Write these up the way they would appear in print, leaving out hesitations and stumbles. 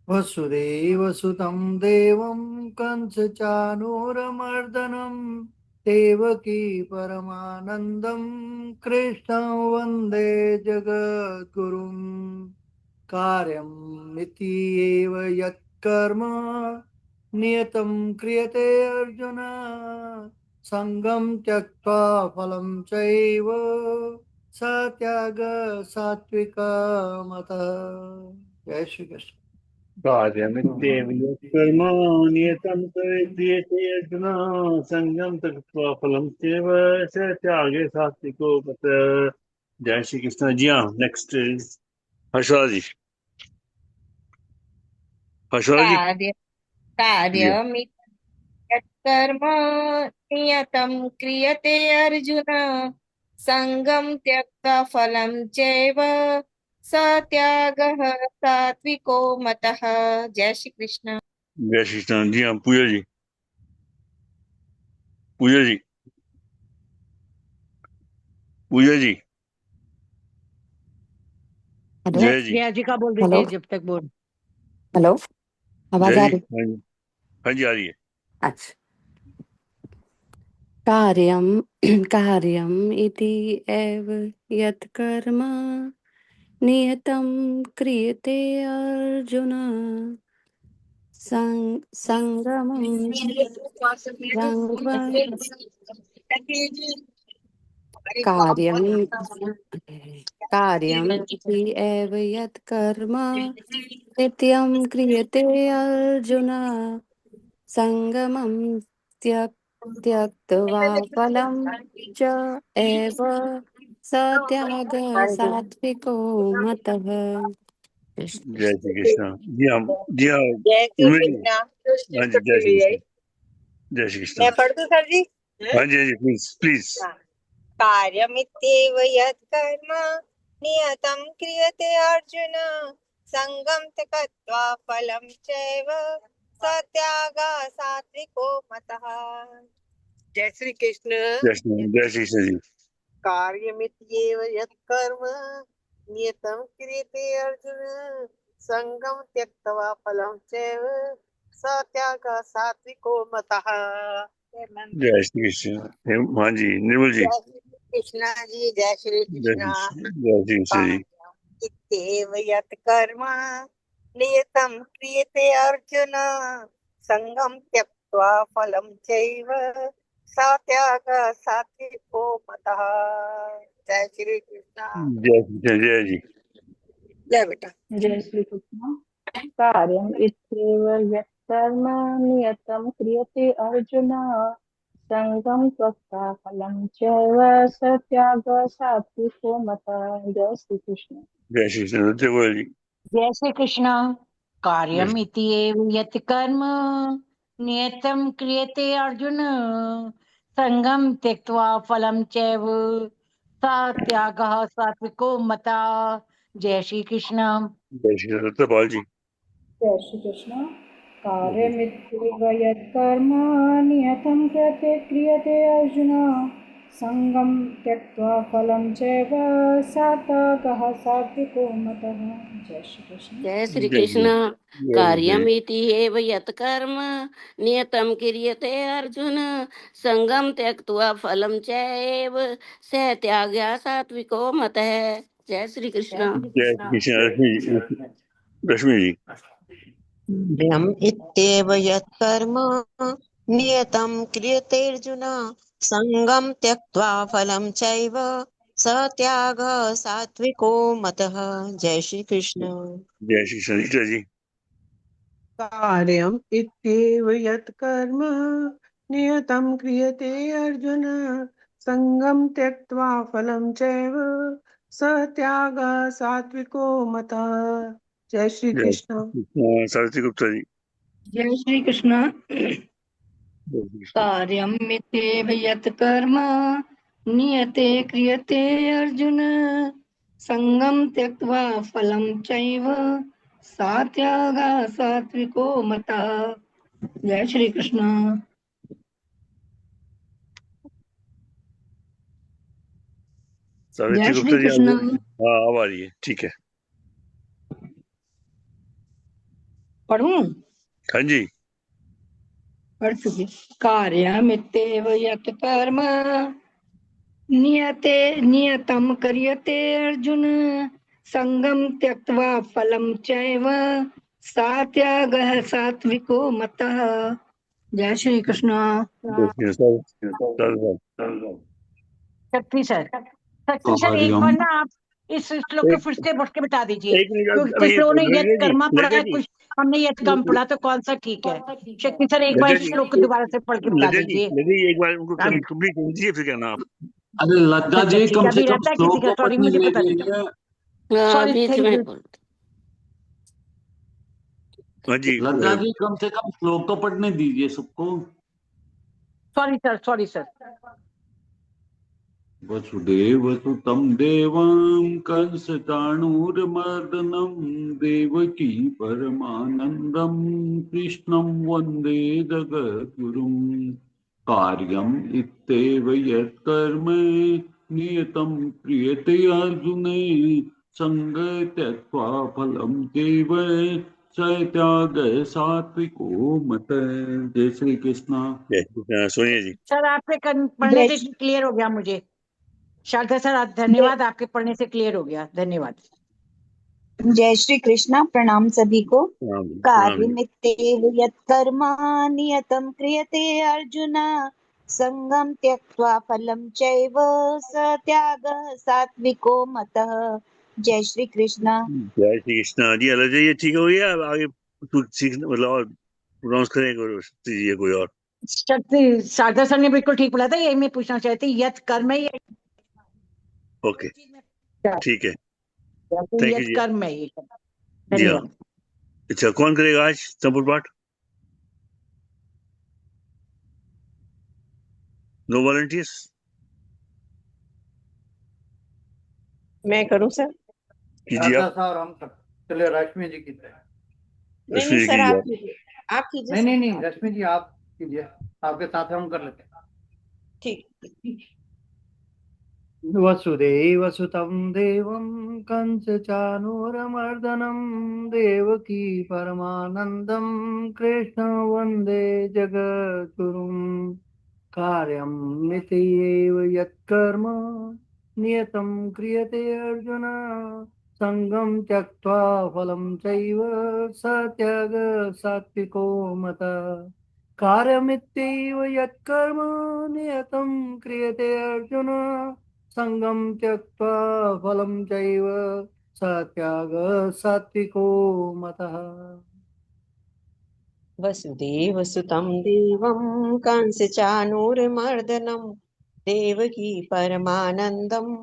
वसुदेवसुतं देवं कंसचानूरमर्दनं देवकी परमानन्दं कृष्णं वन्दे जगद्गुरुं। कार्यमिति एव यत्कर्म नियतं क्रियते अर्जुन, सङ्गं त्यक्त्वा फलं चैव स त्याग सात्विकमतः। जय श्री कृष्ण। कार्यमित्येव यत्कर्म नियतं क्रियते अर्जुन संगम त्यक्त्वा फलं त्येव स त्यागे सात्विको मत। जय श्री कृष्ण। जी हाँ, नेक्स्ट इज हर्षराज जी। हर्षराज जी। कार्य जी हाँ। कार्यमिति यत्कर्म नियतं क्रियते अर्जुन, सङ्गं त्यक्त्वा फलं चैव स त्यागः सात्विको मतः। जय श्री कृष्ण। जय श्री कृष्ण। जी हाँ, पूजा जी। पूजा जी। पूजा जी। हेलो। जय जी। श्रेया जी का बोल हेलो। दीजिए जब तक बोल। हेलो। आवाज जय आ जी। रही? हाँ जी। हाँ जी, आ रही है। अच्छा। कार्यम कार्यम इति एव यत् कर्म नियतं क्रियते अर्जुन, संगमं त्यक्त्वा कार्यम कार्यम इति एव यत् कर्म नित्यं क्रियते अर्जुन, संगमं त्यक्त्वा फलं च एव स त्याग सात्विको मतः। जय श्री कृष्ण। जी हाँ। जी हाँ, जय श्री उन्मेष जी। कृष्ण। हाँ जी, जय श्री कृष्ण। जय श्री कृष्ण। मैं पढ़ दूं सर जी? हाँ जी, हाँ जी, प्लीज प्लीज। हाँ। कार्यमित्येव यत्कर्म नियतं क्रियते अर्जुन, सङ्गं त्यक्त्वा फलं चैव स त्यागः सात्विको मतः। जय श्री कृष्ण। जय श्री, जय श्री कृष्ण जी। कार्यमित्येव यत्कर्म नियतं क्रियते अर्जुन, सङ्गं त्यक्त्वा फलं चैव स त्यागः सात्विको मतः। जय श्री कृष्ण। हाँ जी, निर्मल जी। जय श्री कृष्णा जी। जय श्री जय कृष्णा। श्री, जय श्री कृष्ण जी। इत्येव यत् कर्म नियतं क्रियते अर्जुन, सङ्गं त्यक्त्वा फलं चैव स त्यागः सात्विको मतः। जय श्री कृष्णा। जय श्री कृष्ण। जय जी। जय बेटा। जय श्री कृष्ण। कार्यम इत्येव यत्कर्म नियतं क्रियते अर्जुन, संगं त्यक्त्वा फलं चैव स त्यागः सात्विको मतः। जय श्री कृष्ण। जय श्री कृष्ण। जय जी। जय श्री कृष्ण। जय कार्यम इति एव यत् कर्म नियतं क्रियते अर्जुन, संगम त्यक्त्वा फलं चैव सा त्यागः सात्विको मता। जय श्री कृष्ण। श्री कृष्ण। सत्यपाल जी। जय श्री कृष्ण। जय श्री कृष्ण। कार्यमित्येव यत्कर्म नियतं क्रियते अर्जुन, सङ्गं त्यक्त्वा फलं चैव सात्विकः सात्विको मतः। जय श्री कृष्ण। जय श्री जय कृष्ण। श्री। कार्यमिति एव यत् कर्म नियतं क्रियते अर्जुन, संगम त्यक्त्वा फलं चैव स त्यागः सात्विको मतः। जय श्री कृष्ण। जय श्री कृष्ण। रश्मि जी। रश्मि जी। कार्यम् इत्येव यत्कर्म नियतं क्रियते अर्जुन, सङ्गं त्यक्त्वा फलं चैव स त्यागः सात्विको मतः। जय श्री कृष्ण। जय श्री कृष्ण। रीता जी। कार्यम् इत्येव यत्कर्म नियतं क्रियते अर्जुन, सङ्गं त्यक्त्वा फलं चैव स त्यागः सात्विको मतः। जय श्री जय कृष्ण। श्री कृष्ण। सरस्वती गुप्ता जी। जय श्री कृष्ण। जय श्री कृष्ण। कार्यमित्येव यत् कर्म नियते क्रियते अर्जुन, संगम त्यक्त्वा फलं चैव सात्यागा सात्विको मतः। जय श्री कृष्ण। सावित्री जय गुप्ता श्री जी, आप कृष्ण। बोलिए। हाँ, अब आ रही है, ठीक है। पढ़ूं? हाँ जी। पढ़ चुकी। कार्यमित्येव यत् कर्म नियते नियतं क्रियते अर्जुन संगम त्यक्त्वा फलं चैव सा त्यागः सात्विको मतः। जय श्री कृष्ण। शक्ति सर, शक्ति सर एक बार ना आप इस श्लोक को फिर से पढ़ के बता दीजिए, एक मिनट क्योंकि अभी कुछ लोगों ने यद कर्मा पढ़ा ललिता है, जी, कुछ हमने यद कम पढ़ा, तो कौन सा ठीक है? शक्ति सर एक बार ललिता इस जी, श्लोक को दोबारा से पढ़ के बता ललिता जी, दीजिए। ललिता जी, एक बार उनको हाँ, कंप्लीट कर दीजिए फिर कहना आप। अरे लज्जा अच्छा जी, ठीक है, कम से अभी कम रहता है श्लोक किसी का, को सॉरी पढ़ने मुझे ले पता नहीं रही था, है। सॉरी, बीच थैंक में यू। बोल। हाँ जी, लज्जा जी, कम से कम श्लोक तो पढ़ने दीजिए सबको। Sorry sir, sorry sir. Vasudeva सुतं देवं कंस चाणूरमर्दनं देवकी परमानंदं कृष्णं वन्दे जगद्गुरुं। कार्यम् इत्येव यत्कर्म नियतं क्रियते अर्जुने संग त्यक्त्वा फलं चैव स त्यागः सात्विको मतः। जय श्री कृष्ण। सोनिया जी। सर आपके पढ़ने से क्लियर हो गया मुझे। शारदा सर धन्यवाद, आपके पढ़ने से क्लियर हो गया, धन्यवाद। जय श्री कृष्णा। प्रणाम सभी को। प्रणाम जी। कार्यमित्येव यत्कर्म नियतं क्रियते अर्जुन संगम त्यक्त्वा फलं चैव स त्यागः सात्विको मतः। जय श्री कृष्णा। जय श्री कृष्णा जी। अलग ये ठीक हो गया, अब आगे कुछ सीखना मतलब और प्रोनाउंस करेंगे कोई और। शक्ति शारदा सर ने बिल्कुल ठीक बोला था, यही मैं पूछना चाहती, यत कर्म है, ओके ठीक है, थैंक यू यत जी। कर्म है ये। जी हाँ। धन्यवाद। अच्छा, कौन करेगा आज संपूर्ण पाठ? No volunteers? मैं करूं सर? कीजिए आप। और हम सब चलिए, रश्मि जी की तरह। नहीं रश्मि नहीं जी सर, कीजिए आप आप। कीजिए, आप कीजिए नहीं सर। नहीं नहीं, रश्मि जी आप कीजिए, आपके साथ हम कर लेते हैं। ठीक। वसुदेवसुतं देवं कंसचानूरमर्दनं देवकी परमानन्दं कृष्णं वन्दे जगद्गुरुं। कार्यं नित्येव यत्कर्म नियतं क्रियते अर्जुन संगं त्यक्त्वा फलं चैव स त्याग सात्विको मतः। कार्यमित्येव यत्कर्म नियतं क्रियते अर्जुन संगम त्यक्त्वा फलं चैव स त्याग सात्विको मतः। वसुदेवसुतं देवं कंसचाणूरमर्दनं देवकी परमानन्दं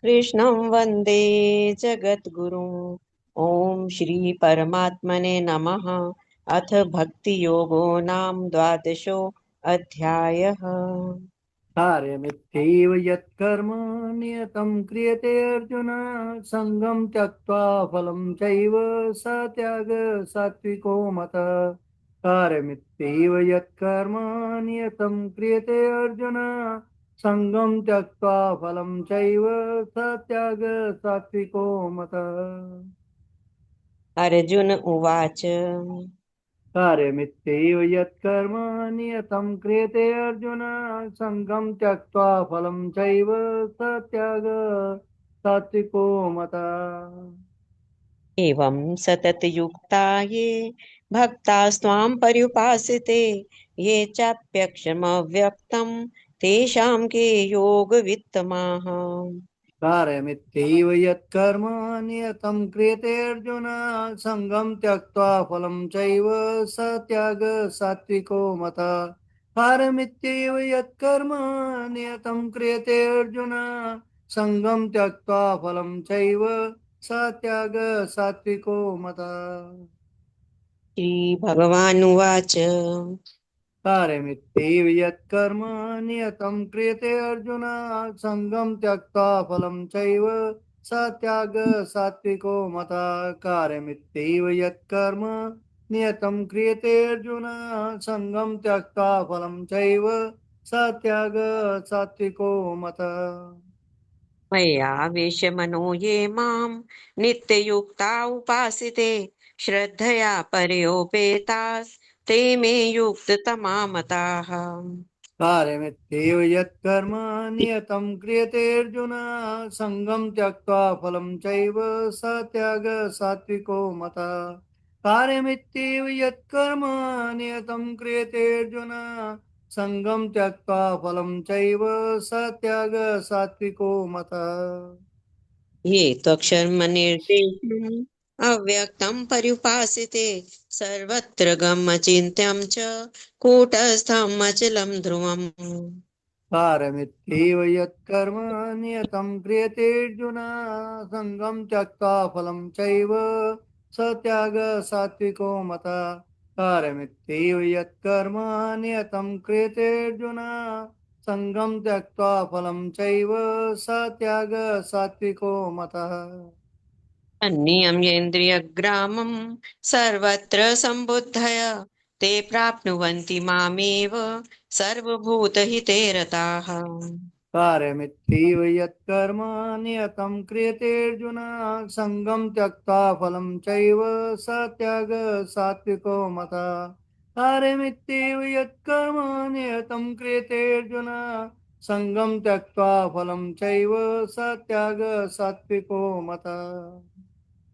कृष्णं वन्दे जगद्गुरुम्। ॐ श्री परमात्मने नमः। अथ भक्तियोगो नाम द्वादशो अध्यायः। कार्यमित्येव यत्कर्म नियतं क्रियते अर्जुन संगं त्यक्त्वा फलं चैव स त्याग सात्विको मतः। कार्यमित्येव यत्कर्म नियतं क्रियते अर्जुन संगं त्यक्त्वा फलं चैव स त्याग सात्विको मतः। अर्जुन उवाच। कार्यमित्येव यत्कर्म नियतं क्रियते अर्जुन संगं त्यक्त्वा फलं चैव स त्याग सात्विको मतः। एवं सततयुक्ता ये भक्तास्त्वां पर्युपासते ये चाप्यक्षमव्यक्तं तेषां के योगवित्तमाः। कार्यमित्येव यत्कर्म नियतं क्रियते अर्जुन संगं त्यक्त्वा फलं चैव स त्याग सात्विको मतः। कार्यमित्येव यत्कर्म नियतं क्रियते अर्जुन संगं त्यक्त्वा फलं चैव स त्याग सात्विको मतः। श्रीभगवानुवाच। कार्यमित्येव यत्कर्म नियतं क्रियते अर्जुन संगं त्यक्त्वा फलं चैव स त्याग सात्विको मतः। कार्यमित्येव यत्कर्म नियतं क्रियते अर्जुन संगं त्यक्त्वा फलं चैव स त्याग सात्विको मतः। मय्यावेशमनो ये मां नित्ययुक्ता उपासते श्रद्धया परयोपेतास्ते मे युक्ततमा मताः। कार्यमित्येव यत्कर्म नियतं क्रियते अर्जुन सङ्गं त्यक्त्वा फलं चैव स त्याग सात्विको मतः। कार्यमित्येव यत्कर्म नियतं क्रियते अर्जुन सङ्गं त्यक्त्वा फलं चैव स त्याग सात्विको मतः। ये त्वक्षरमनिर्देशम् अव्यक्तं पर्युपासिते सर्वत्र गमचिन्त्यं च कूटस्थम् अचलं ध्रुवम्। कार्यमित्येव यत्कर्म नियतं क्रियते अर्जुन सङ्गं त्यक्त्वा फलं चैव स त्याग सात्विको मतः। कार्यमित्येव यत्कर्म नियतं क्रियते अर्जुन सङ्गं त्यक्त्वा फलं चैव स त्याग सात्विको मतः। अन्नियम्येन्द्रियग्रामं सर्वत्र सम्बुद्धय ते प्राप्नुवन्ति मामेव सर्वभूतहिते रताः। कार्यमित्येव यत्कर्म नियतं क्रियते अर्जुन सङ्गं त्यक्त्वा फलं चैव स त्याग सात्विको मतः। कार्यमित्येव यत्कर्म नियतं क्रियते अर्जुन सङ्गं त्यक्त्वा फलं चैव स त्याग सात्विको मतः।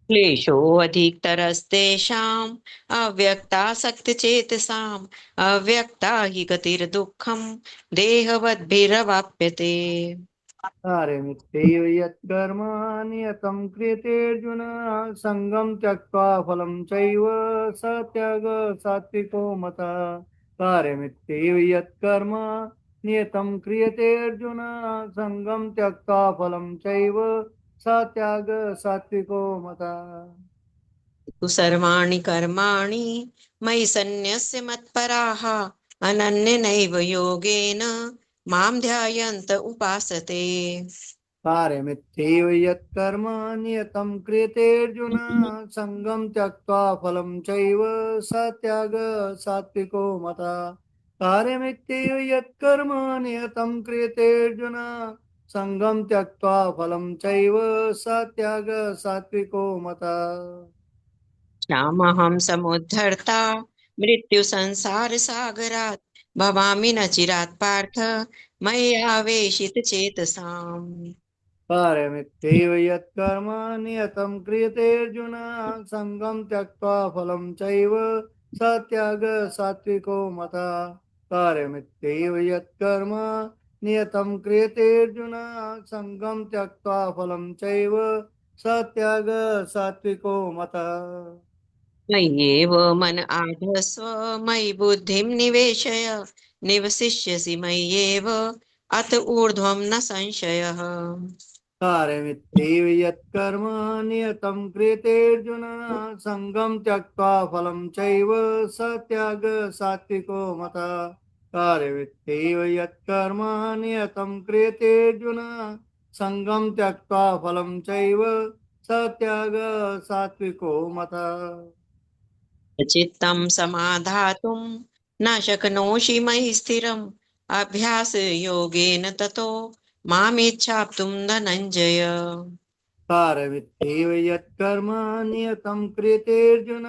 क्लेशोऽधिकतरस्तेषाम् अव्यक्तासक्तचेतसाम् अव्यक्ता हि गतिर्दुःखम् देहवद्भिरवाप्यते। कार्यमित्येव यत्कर्म नियतं क्रियते अर्जुन सङ्गं त्यक्त्वा फलं चैव स त्याग सात्विको मतः। कार्यमित्येव यत्कर्म नियतं क्रियते अर्जुन सङ्गं त्यक्त्वा फलं चैव स त्याग सात्विको मतः। तु सर्वाणि कर्माणि मयि सन्न्यस्य मत्पराः अनन्यनैव योगेन मां ध्यायन्त उपासते। कार्यमित्येव यत्कर्म नियतं क्रियते अर्जुन सङ्गं त्यक्त्वा फलं चैव स त्याग सात्विको मतः। कार्यमित्येव यत्कर्म नियतं क्रियते अर्जुन सङ्गं त्यक्त्वा फलं चैव स त्याग सात्विको मतः। श्यामहं समुद्धर्ता मृत्युसंसारसागरात् भवामि न चिरात् पार्थ मय्यावेशितचेतसाम्। कार्यमित्येव यत्कर्म नियतं क्रियते अर्जुन सङ्गं त्यक्त्वा फलं चैव स त्याग सात्विको मतः। कार्यमित्येव यत्कर्म नियतं क्रियते अर्जुन सङ्गं त्यक्त्वा फलं चैव स त्याग सात्विको मतः। मय्येव मन आधस्व मयि बुद्धिं निवेशय निवसिष्यसि मय्येव अत ऊर्ध्वं न संशयः। कार्यमित्येव यत्कर्म नियतं क्रियते अर्जुन सङ्गं त्यक्त्वा फलं चैव स त्याग सात्विको मतः। कार्यमित्येव यत्कर्म नियतं क्रियते अर्जुन सङ्गं त्यक्त्वा फलं चैव स त्याग सात्विको मतः। चित्तं समाधातुं न शक्नोषि मयि स्थिरम् अभ्यासयोगेन ततो मामिच्छाप्तुं धनञ्जय। कार्यमित्येव यत्कर्म नियतं क्रियते अर्जुन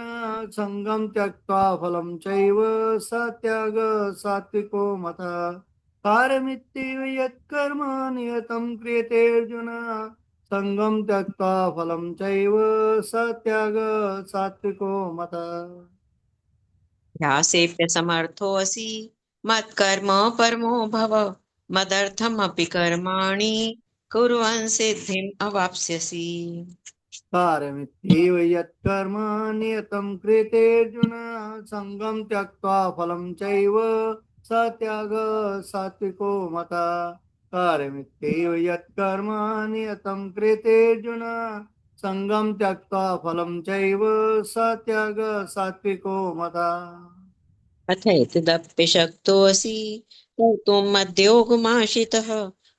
सङ्गं त्यक्त्वा फलं चैव स त्याग सात्विको मतः। कार्यमित्येव यत्कर्म नियतं क्रियते अर्जुन सङ्गं त्यक्त्वा फलं चैव स त्याग सात्विको मतः। ध्यासेऽप्यसमर्थोऽसि मत्कर्म परमो भव मदर्थमपि कर्माणि कुर्वन् सिद्धिम् अवाप्स्यसि। कार्यमित्येव यत्कर्म नियतं क्रियते अर्जुन सङ्गं त्यक्त्वा फलं चैव स त्याग सात्विको मतः। कार्यमित्येव यत्कर्म नियतं क्रियते अर्जुन सङ्गं त्यक्त्वा फलं चैव स त्याग सात्विको मतः। अथैतदप्यशक्तोऽसि कर्तुं मद्योगमाश्रितः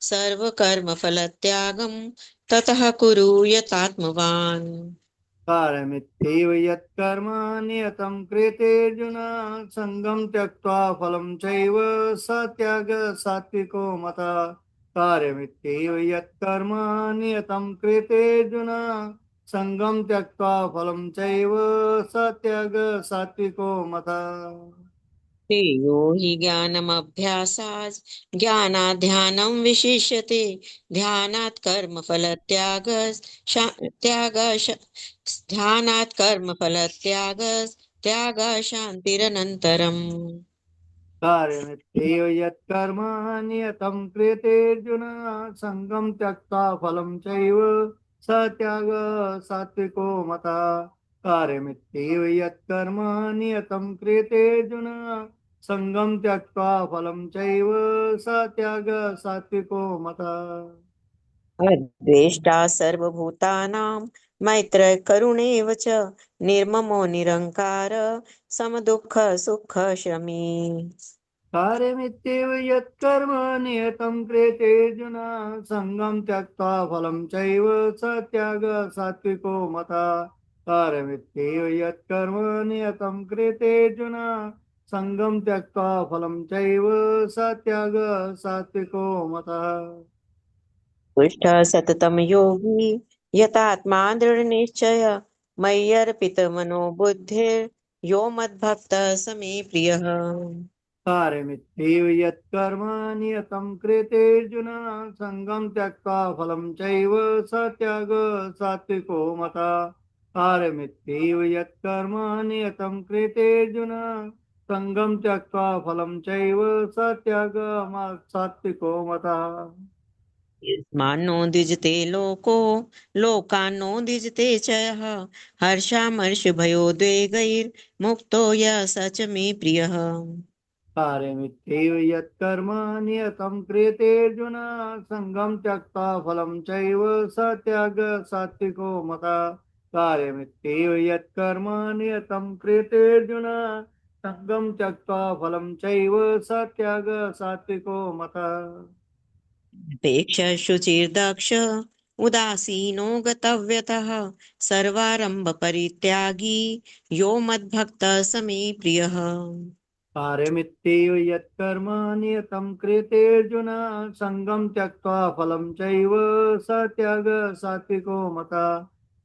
सर्वकर्मफलत्यागं ततः कुरु यतात्मवान्। कार्यमित्येव यत्कर्म नियतं क्रियते अर्जुन सङ्गं त्यक्त्वा फलं चैव स त्याग सात्विको मतः। कार्यमित्येव यत्कर्म नियतं क्रियते अर्जुन संगम त्यक्त्वा फलं चैव सत्याग सात्विको मतः। श्रेयो हि ज्ञानमभ्यासात् ज्ञानात् ध्यानं विशिष्यते ध्यानात् कर्मफलत्याग त्याग ध्यानात् कर्मफलत्याग त्याग शान्तिरनन्तरम्। कार्यमित्येव यत्कर्म नियतं क्रियते अर्जुन संगम त्यक्त्वा फलं चैव सत्याग सात्विको मतः। कार्यमित्येव यत्कर्म नियतं क्रियते अर्जुन संगम त्यक्त्वा फलं चैव सत्याग सात्विको मतः। अद्वेष्टा सर्वभूतानां मैत्र करुणेव च निर्ममो निरङ्कार समदुःख सुख शमी। कार्यमित्येव यत्कर्म नियतं क्रियते अर्जुन संगम त्यक्त्वा फलं चैव सत्याग सात्विको मतः। कार्यमित्येव यत्कर्म नियतं क्रियते अर्जुन संगम त्यक्त्वा फलं चैव सत्याग सात्विको मतः। दुष्ट सततं योगी यतात्मा दृढनिश्चय मय्यर्पितमनो बुद्धिर्यो मद्भक्तः स मे प्रियः। कार्यमित्येव यत्कर्म नियतं क्रियते अर्जुन संगम त्यक्त्वा फलं चैव सत्याग सात्विको मतः। कार्यमित्येव यत्कर्म नियतं क्रियते अर्जुन संगम त्यक्त्वा फलं चैव सत्याग सात्विको मतः। यस्मान्नो द्विजते लोको लोकान्नो द्विजते च यः हर्षामर्षभयोद्वेगैर्मुक्तो यः स च मे प्रियः। कार्यमित्येव यत्कर्म नियतं क्रियते अर्जुन संगम त्यक्त्वा फलं चैव सत्याग सात्विको मतः। कार्यमित्येव यत्कर्म नियतं क्रियते अर्जुन संगम त्यक्त्वा फलं चैव सत्याग सात्विको मतः। अपेक्ष शुचिर्दक्ष उदासीनो गतव्यतः सर्वारंभ परित्यागी यो मद्भक्तः स मे प्रियः। कार्यमित्येव यत्कर्म नियतं क्रियते अर्जुन संगम त्यक्त्वा फलं चैव सत्याग सात्विको मतः।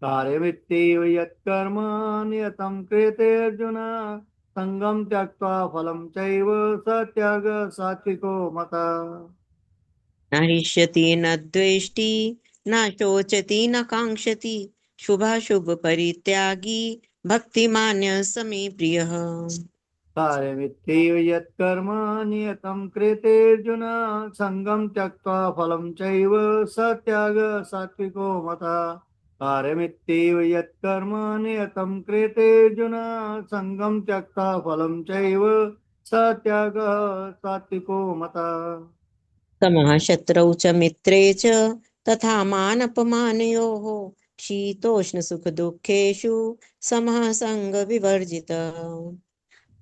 कार्यमित्येव यत्कर्म नियतं क्रियते अर्जुन संगम त्यक्त्वा फलं चैव सत्याग सात्विको मतः। न हृष्यति न द्वेष्टि न शोचति न काङ्क्षति शुभाशुभ परित्यागी भक्तिमान्यः स मे प्रियः। कार्यमित्येव यत्कर्म नियतं क्रियते अर्जुन संगम त्यक्त्वा फलं चैव सत्याग सात्विको मतः। कार्यमित्येव यत्कर्म नियतं क्रियते अर्जुन संगम त्यक्त्वा फलं चैव सत्याग सात्विको मतः। समः शत्रौ च मित्रे च तथा मानपमानयोः शीतोष्ण सुख दुःखेषु समः संग विवर्जितः।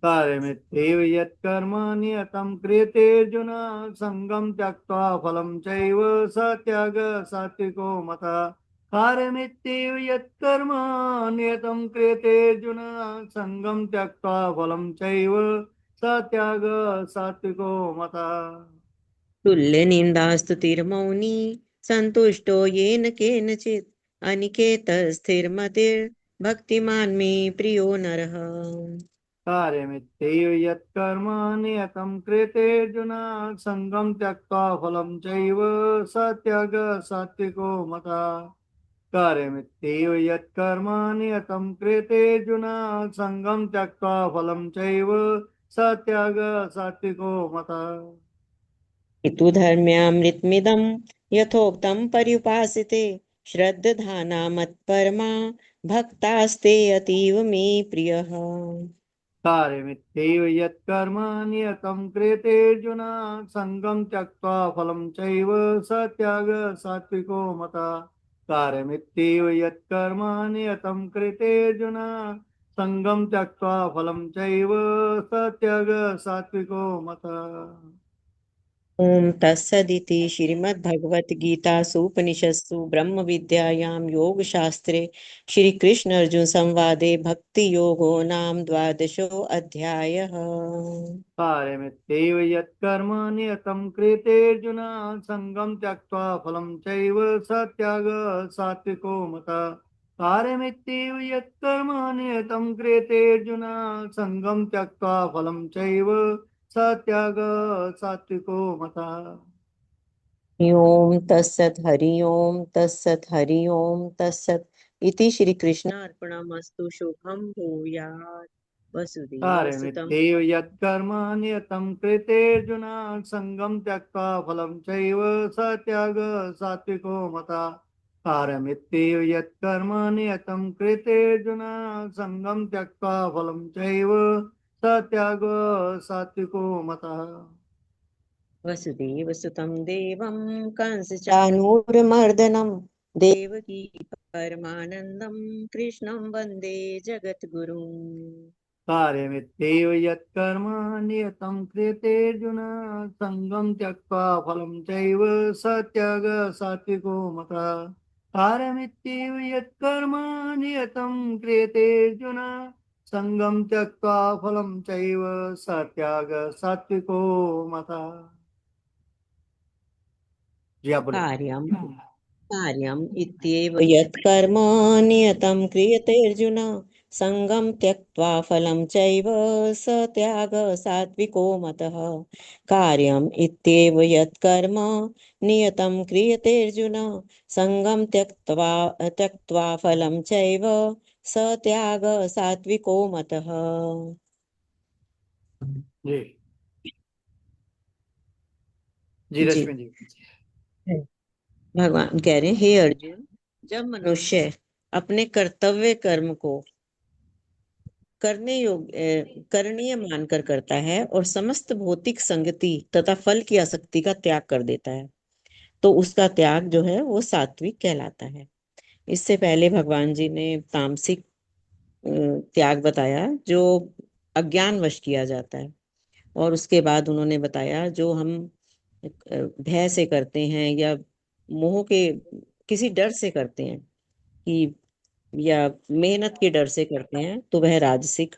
कार्यमित्येव यत्कर्म नियतं क्रियते अर्जुन संगम त्यक्त्वा फलं चैव सत्याग सात्विको मतः। कार्यमित्येव यत्कर्म नियतं क्रियते अर्जुन संगम त्यक्त्वा फलं चैव सत्याग सात्विको मतः। तुल्य निन्दास्तुतिर्मौनी सन्तुष्टो येन केनचित् अनिकेतः स्थिरमतिर्भक्तिमान् मे प्रियो नरः। कार्यमित्येव यत्कर्म नियतं क्रियते अर्जुन संगम त्यक्त्वा फलं चैव सत्याग सात्विको मतः। कार्यमित्येव यत्कर्म नियतं क्रियते अर्जुन संगम त्यक्त्वा फलं चैव सत्याग सात्विको मतः। इतु धर्म्यामृतमिदं यथोक्तं पर्युपासिते श्रद्धाना मत्परमा भक्तास्ते अतीव मे प्रियः। कार्यमित्येव यत्कर्म नियतं क्रियते अर्जुन संगम त्यक्त्वा फलं चैव सत्याग सात्विको मतः। कार्यमित्येव यत्कर्म नियतं क्रियते अर्जुन संगम त्यक्त्वा फलं चैव सत्याग सात्विको मतः। ओम तत्सदिति श्रीमद्भगवद्गीतासु उपनिषत्सु ब्रह्मविद्यायां योगशास्त्रे श्रीकृष्ण अर्जुन संवादे भक्ति योगो नाम द्वादशो अध्यायः। कार्यमित्येव यत्कर्म नियतं क्रियते अर्जुन संगम त्यक्त्वा फलं चैव सत्याग सात्विको मतः। कार्यमित्येव यत्कर्म नियतं क्रियते अर्जुन संगं त्यक्त्वा फलं चैव स त्यागः सात्विको मतः। ओम तत्सत हरि ओम तत्सत हरि ओम तत्सत इति श्री कृष्णार्पणमस्तु शुभम भूयात् वसुदेव सुतम। कार्यमित्येव यत्कर्म नियतं क्रियते अर्जुन संगं त्यक्त्वा फलं चैव स त्यागः सात्विको मतः। कार्यमित्येव यत्कर्म नियतं क्रियते अर्जुन संगं त्यक्त्वा फलं चैव स त्यागः सात्विको मतः। वसुदेव सुतम देवम कंस चाणूरमर्दनम देवकी परमानंदम कृष्णं वंदे जगद्गुरुम्। कार्यमित्येव यत्कर्म नियतं क्रियते अर्जुन संगं त्यक्त्वा फलं चैव स त्यागः सात्विको मतः। कार्यमित्येव यत्कर्म नियतं क्रियते अर्जुन संगं त्यक्त्वा फलं चैव स त्यागः सात्विको मतः। जी आप बोले। कार्यम् इत्येव यत् कर्म नियतं क्रियते अर्जुन संगं त्यक्त्वा फलं चैव स त्यागः सात्विको मतः। कार्यम् इत्येव यत् कर्म नियतं क्रियते अर्जुन संगं त्यक्त्वा फलं चैव स त्यागः सात्विको मतः। जी जी रश्मि जी। भगवान कह रहे हैं, हे अर्जुन, जब मनुष्य अपने कर्तव्य कर्म को करणीय मानकर करता है और समस्त भौतिक संगति तथा फल की आसक्ति का त्याग कर देता है तो उसका त्याग जो है वो सात्विक कहलाता है। इससे पहले भगवान जी ने तामसिक त्याग बताया जो अज्ञानवश किया जाता है, और उसके बाद उन्होंने बताया जो हम भय से करते हैं या मोह के किसी डर से करते हैं कि या मेहनत के डर से करते हैं तो वह राजसिक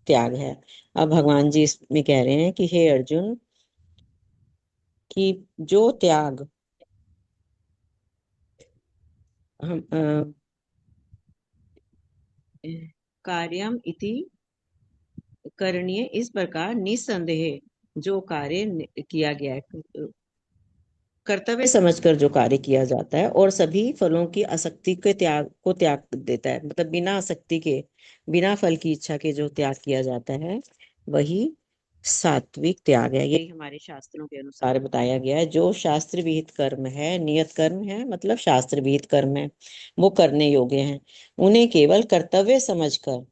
त्याग है। अब भगवान जी इसमें कह रहे हैं कि हे अर्जुन, कि जो त्याग हम कार्यम इति करणीय इस प्रकार निस्संदेह जो कार्य किया गया है कर्तव्य समझकर जो कार्य किया जाता है और सभी फलों की आसक्ति के त्याग देता है, मतलब बिना आसक्ति के बिना फल की इच्छा के जो त्याग किया जाता है वही सात्विक त्याग है। यही हमारे शास्त्रों के अनुसार बताया गया है। जो शास्त्र विहित कर्म है, नियत कर्म है, मतलब शास्त्र विहित कर्म है, वो करने योग्य हैं, उन्हें केवल कर्तव्य समझकर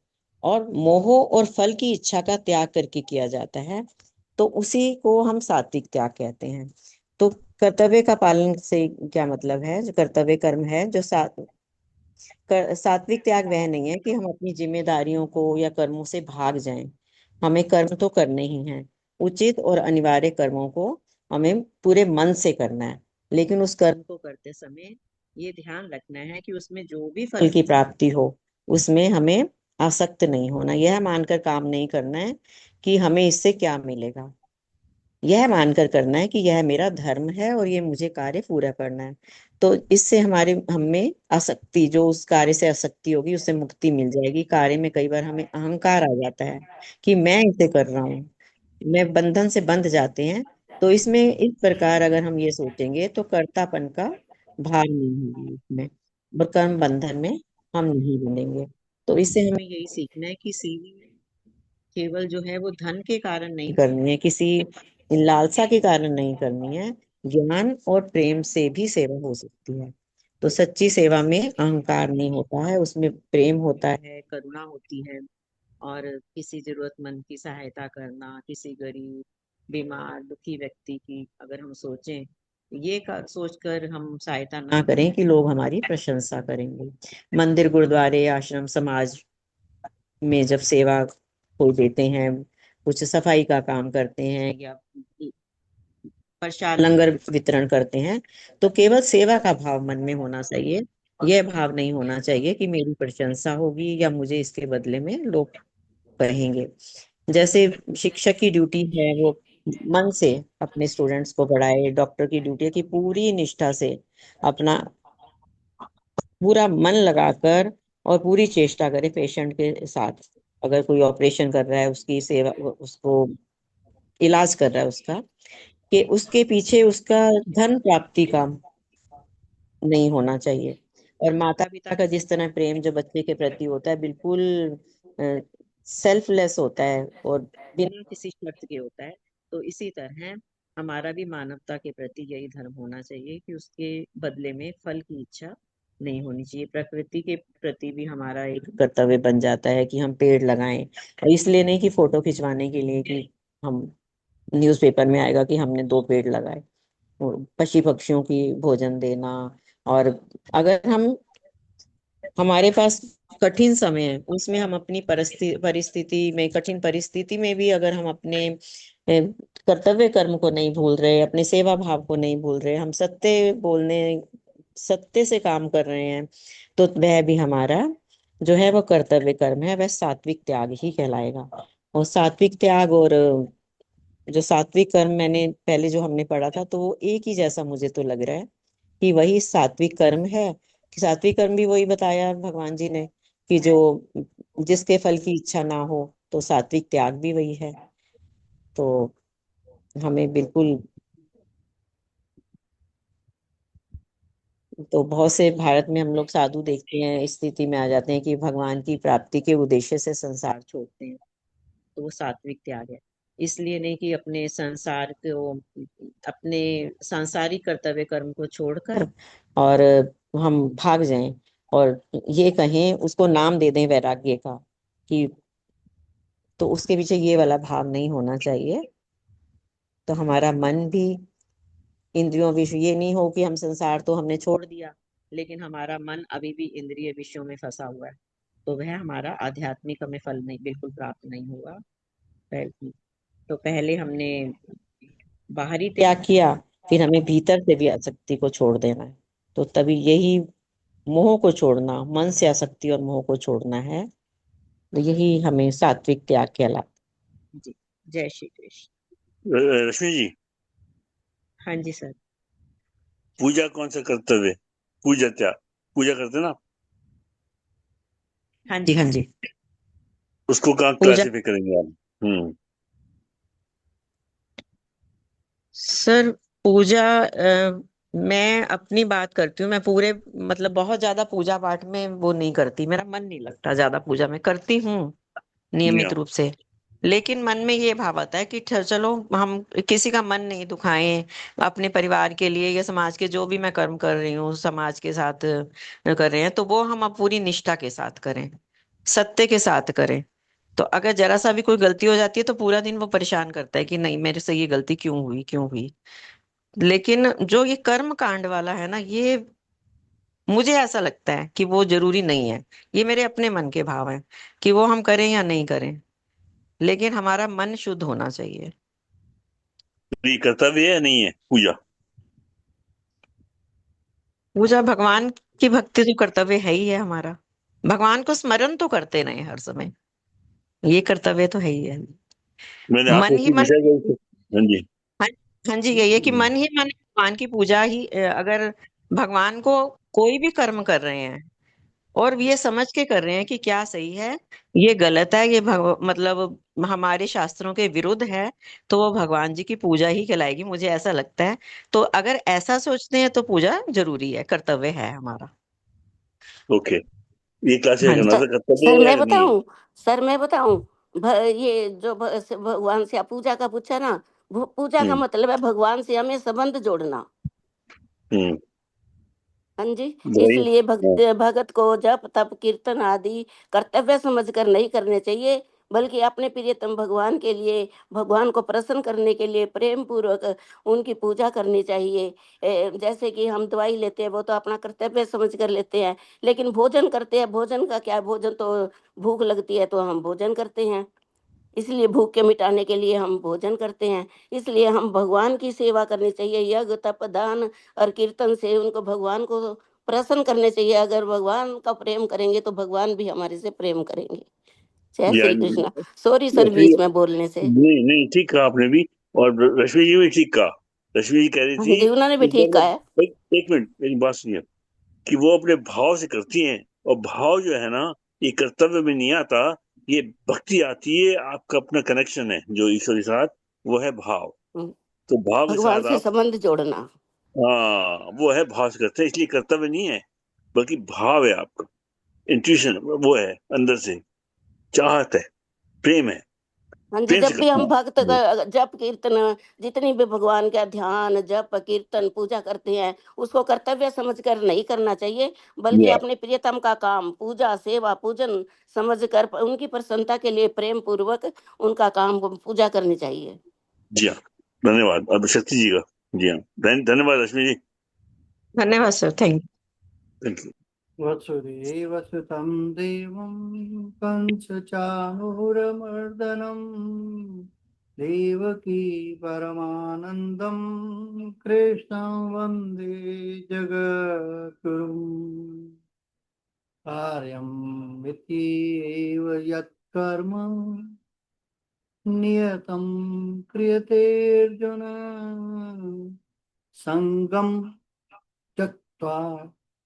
और मोह और फल की इच्छा का त्याग करके किया जाता है तो उसी को हम सात्विक त्याग कहते हैं। तो कर्तव्य का पालन से क्या मतलब है? जो कर्तव्य कर्म है, जो सात्विक त्याग वह नहीं है कि हम अपनी जिम्मेदारियों को या कर्मों से भाग जाएं। हमें कर्म तो करने ही हैं, उचित और अनिवार्य कर्मों को हमें पूरे मन से करना है, लेकिन उस कर्म को करते समय ये ध्यान रखना है कि उसमें जो भी फल की प्राप्ति हो उसमें हमें आसक्त नहीं होना। यह मानकर काम नहीं करना है कि हमें इससे क्या मिलेगा, यह मानकर करना है कि यह मेरा धर्म है और ये मुझे कार्य पूरा करना है। तो इससे हमें आसक्ति, जो उस कार्य से आसक्ति होगी उससे मुक्ति मिल जाएगी। कार्य में कई बार हमें अहंकार आ जाता है कि मैं इसे कर रहा हूँ, मैं बंधन से बंध जाते हैं। तो इसमें इस प्रकार अगर हम ये सोचेंगे तो कर्तापन का भार नहीं होगी इसमें, और कर्म बंधन में हम नहीं बनेंगे। तो इससे हमें यही सीखना है कि केवल जो है वो धन के कारण नहीं करनी है, किसी लालसा के कारण नहीं करनी है, ज्ञान और प्रेम से भी सेवा हो सकती है। तो सच्ची सेवा में अहंकार नहीं होता है, उसमें प्रेम होता है, करुणा होती है, और किसी जरूरतमंद की सहायता करना, किसी गरीब बीमार दुखी व्यक्ति की अगर हम सोचें, ये सोचकर हम सहायता ना करें कि लोग हमारी प्रशंसा करेंगे। मंदिर गुरुद्वारे आश्रम समाज में जब सेवा को देते हैं, कुछ सफाई का काम करते हैं या प्रसाद लंगर वितरण करते हैं, तो केवल सेवा का भाव मन में होना चाहिए। यह भाव नहीं होना चाहिए कि मेरी प्रशंसा होगी या मुझे इसके बदले में लोग कहेंगे। जैसे शिक्षक की ड्यूटी है वो मन से अपने स्टूडेंट्स को पढ़ाए, डॉक्टर की ड्यूटी है कि पूरी निष्ठा से अपना पूरा मन लगाकर और पूरी चेष्टा करे पेशेंट के साथ। अगर कोई ऑपरेशन कर रहा है, उसकी सेवा, उसको इलाज कर रहा है उसका, कि उसके पीछे उसका धन प्राप्ति का नहीं होना चाहिए। और माता पिता का जिस तरह प्रेम जो बच्चे के प्रति होता है, बिल्कुल सेल्फलेस होता है और बिना किसी शर्त के होता है, तो इसी तरह हमारा भी मानवता के प्रति यही धर्म होना चाहिए कि उसके बदले में फल की इच्छा नहीं होनी चाहिए। प्रकृति के प्रति भी हमारा एक कर्तव्य बन जाता है कि हम पेड़ लगाएं, और इसलिए नहीं कि फोटो खिंचवाने के लिए कि हम न्यूज़पेपर में आएगा कि हमने 2 पेड़ लगाए। और पशु पक्षियों की भोजन देना, और अगर हमारे पास कठिन समय है, उसमें हम अपनी परिस्थिति में, कठिन परिस्थिति में भी अगर हम अपने कर्तव्य कर्म को नहीं भूल रहे, अपने सेवा भाव को नहीं भूल रहे, हम सत्य बोलने, सत्य से काम कर रहे हैं, तो वह भी हमारा जो है वो कर्तव्य कर्म है, वह सात्विक त्याग ही कहलाएगा। और सात्विक त्याग और जो सात्विक कर्म मैंने पहले जो हमने पढ़ा था, तो वो एक ही जैसा मुझे तो लग रहा है कि वही सात्विक कर्म है। कि सात्विक कर्म भी वही बताया भगवान जी ने कि जो जिसके फल की इच्छा ना हो, तो सात्विक त्याग भी वही है। तो हमें बिल्कुल, तो बहुत से भारत में हम लोग साधु देखते हैं, इस स्थिति में आ जाते हैं कि भगवान की प्राप्ति के उद्देश्य से संसार छोड़ते हैं, तो वो सात्विक त्याग है। इसलिए नहीं कि अपने संसार को, अपने सांसारिक कर्तव्य कर्म को छोड़कर और हम भाग जाएं और ये कहें, उसको नाम दे दें वैराग्य का, कि तो उसके पीछे ये वाला भाव नहीं होना चाहिए। तो हमारा मन भी इंद्रियों विषय, ये नहीं हो कि हम संसार तो हमने छोड़ दिया लेकिन हमारा मन अभी भी इंद्रिय विषयों में फंसा हुआ है, तो वह हमारा आध्यात्मिक हमें फल नहीं, बिल्कुल प्राप्त नहीं होगा। तो पहले हमने बाहरी त्याग किया, फिर हमें भीतर से भी आसक्ति को छोड़ देना है। तो तभी यही मोह को छोड़ना, मन से आसक्ति और मोह को छोड़ना है, तो यही हमें सात्विक त्याग कहलाता है। जी, जय श्री कृष्ण। रश्मि जी, हाँ जी सर। पूजा कौन सा कर्तव्य? पूजा क्या पूजा करते ना, हाँ जी, हाँ जी। उसको कहाँ पूजा क्लासिफाई करेंगे आप? सर, पूजा मैं अपनी बात करती हूँ। मैं पूरे मतलब बहुत ज्यादा पूजा पाठ में वो नहीं करती, मेरा मन नहीं लगता ज्यादा पूजा में। करती हूँ या नियमित रूप से, लेकिन मन में ये भाव आता है कि चलो हम किसी का मन नहीं दुखाएं, अपने परिवार के लिए या समाज के जो भी मैं कर्म कर रही हूँ समाज के साथ कर रहे हैं, तो वो हम अब पूरी निष्ठा के साथ करें, सत्य के साथ करें। तो अगर जरा सा भी कोई गलती हो जाती है तो पूरा दिन वो परेशान करता है कि नहीं, मेरे से ये गलती क्यों हुई, क्यों हुई। लेकिन जो ये कर्म कांड वाला है ना, ये मुझे ऐसा लगता है कि वो जरूरी नहीं है। ये मेरे अपने मन के भाव हैं कि वो हम करें या नहीं करें, लेकिन हमारा मन शुद्ध होना चाहिए। तो ये कर्तव्य है या नहीं है पूजा? पूजा भगवान की भक्ति तो कर्तव्य है ही है हमारा। भगवान को स्मरण तो करते रहे हर समय, ये कर्तव्य तो है ही है। मैंने मन आपसे ही मन, पूछा कि हाँ जी। हाँ, हाँ जी, यही है कि मन ही मन भगवान की पूजा ही। अगर भगवान को कोई भी कर्म कर रहे हैं और ये समझ के कर रहे हैं कि क्या सही है, ये गलत है, ये मतलब हमारे शास्त्रों के विरुद्ध है, तो वो भगवान जी की पूजा ही कहलाएगी, मुझे ऐसा लगता है। तो अगर ऐसा सोचते हैं तो पूजा जरूरी है, कर्तव्य है हमारा। ओके, ये क्लासिफाई हाँ करना जी। था, सर कर्तव्य सर है मैं या नहीं है? बताऊं, सर मैं बताऊं, ये जो भगवान से आप पूजा का पूछा ना, पूजा का हम्म मतलब है भगवान से हमें संबंध जोड़ना। हम्म हाँ जी। भाई, इसलिए हाँ, भगत को जप तप कीर्तन आदि कर्तव्य समझकर नहीं करने चाहिए, बल्कि अपने प्रियतम भगवान के लिए, भगवान को प्रसन्न करने के लिए प्रेम पूर्वक उनकी पूजा करनी चाहिए। जैसे कि हम दवाई लेते हैं वो तो अपना कर्तव्य समझ कर लेते हैं, लेकिन भोजन करते हैं, भोजन का क्या, भोजन तो भूख लगती है तो हम भोजन करते हैं, इसलिए भूख के मिटाने के लिए हम भोजन करते हैं। इसलिए हम भगवान की सेवा करनी चाहिए, यज्ञ तप दान और कीर्तन से उनको, भगवान को प्रसन्न करने चाहिए। अगर भगवान का प्रेम करेंगे तो भगवान भी हमारे से प्रेम करेंगे। जय या श्री कृष्ण। सॉरी सर रश्मि, बीच में बोलने से। नहीं नहीं, ठीक कहा आपने भी, और रश्मि जी भी ठीक कहा। रश्मि जी कह रही हाँ थी जी, उन्होंने भी कि ठीक कहा है। एक मिनट मेरी बात सुनिए। कि वो अपने भाव से करती हैं, और भाव जो है ना, ये कर्तव्य में नहीं आता, ये भक्ति आती है, आपका अपना कनेक्शन है जो ईश्वर के साथ, वो है भाव। तो भाव के भगवान साथ से आप, संबंध जोड़ना। हाँ, वो है भाव से करते हैं, इसलिए कर्तव्य नहीं है, बल्कि भाव है आपका, इंट्यूशन वो है, अंदर से चाहत है, प्रेम है, हाँ जी, प्रेम से जब भी करते हम भक्त हैं। जप कीर्तन, जितनी भी भगवान का ध्यान जप कीर्तन पूजा करते हैं, उसको कर्तव्य समझकर नहीं करना चाहिए, बल्कि या, अपने प्रियतम का काम पूजा सेवा पूजन समझकर उनकी प्रसन्नता के लिए प्रेम पूर्वक उनका काम पूजा करनी चाहिए। जी हाँ, धन्यवाद। अब शक्ति जी का। जी हाँ, धन्यवाद रश्मि जी। धन्यवाद sir, thank thank you. Vasudeva सुतं देवं कंसचाणूरमर्दनं देवकी परमानन्दं कृष्णं वन्दे जगद्गुरुम् कार्यं मित्येव यत्कर्म नियतं क्रियते अर्जुन सङ्गं त्यक्त्वा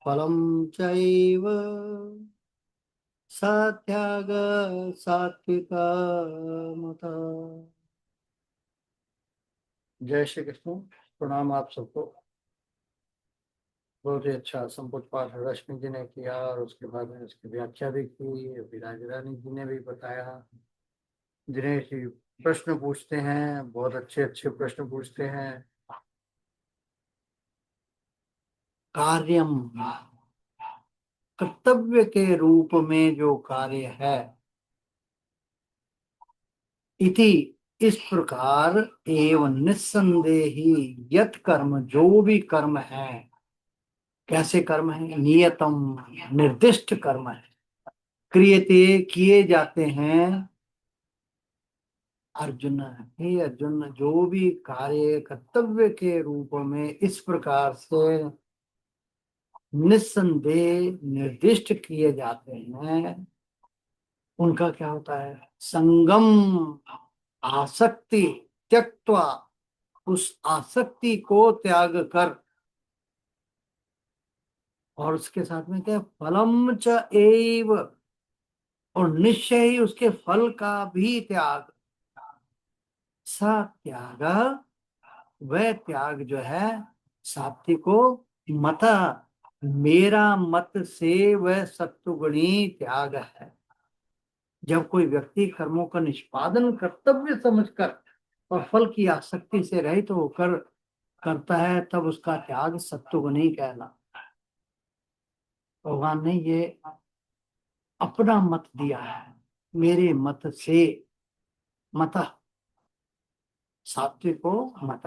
फलं चैव सत्याग सात्विका मता। जय श्री कृष्ण। प्रणाम आप सबको। बहुत ही अच्छा संपुट पाठ रश्मि जी ने किया और उसके बाद में उसकी व्याख्या भी की, अभी रानी जी ने भी बताया। दिनेश जी प्रश्न पूछते हैं, बहुत अच्छे अच्छे प्रश्न पूछते हैं। कार्यम, कर्तव्य के रूप में जो कार्य है, इति इस प्रकार एवं निस्संदेही यत कर्म, जो भी कर्म है, कैसे कर्म है, नियतम निर्दिष्ट कर्म है, क्रियते किए जाते हैं, अर्जुन हे अर्जुन, जो भी कार्य कर्तव्य के रूप में इस प्रकार से निस्संदेह निर्दिष्ट किए जाते हैं, उनका क्या होता है, संगम आसक्ति त्यक्त्वा, उस आसक्ति को त्याग कर, और उसके साथ में क्या है, फलम च एव, और निश्चय ही उसके फल का भी त्याग, स त्याग, वह त्याग जो है, सात्विको मत, मेरा मत से वह सत्वगुणी त्याग है। जब कोई व्यक्ति कर्मों का निष्पादन कर्तव्य समझकर और फल की आसक्ति से रहित होकर करता है, तब उसका त्याग सत्वगुणी कहलाता है। भगवान ने ये अपना मत दिया है, मेरे मत से, मत सात्विको मत।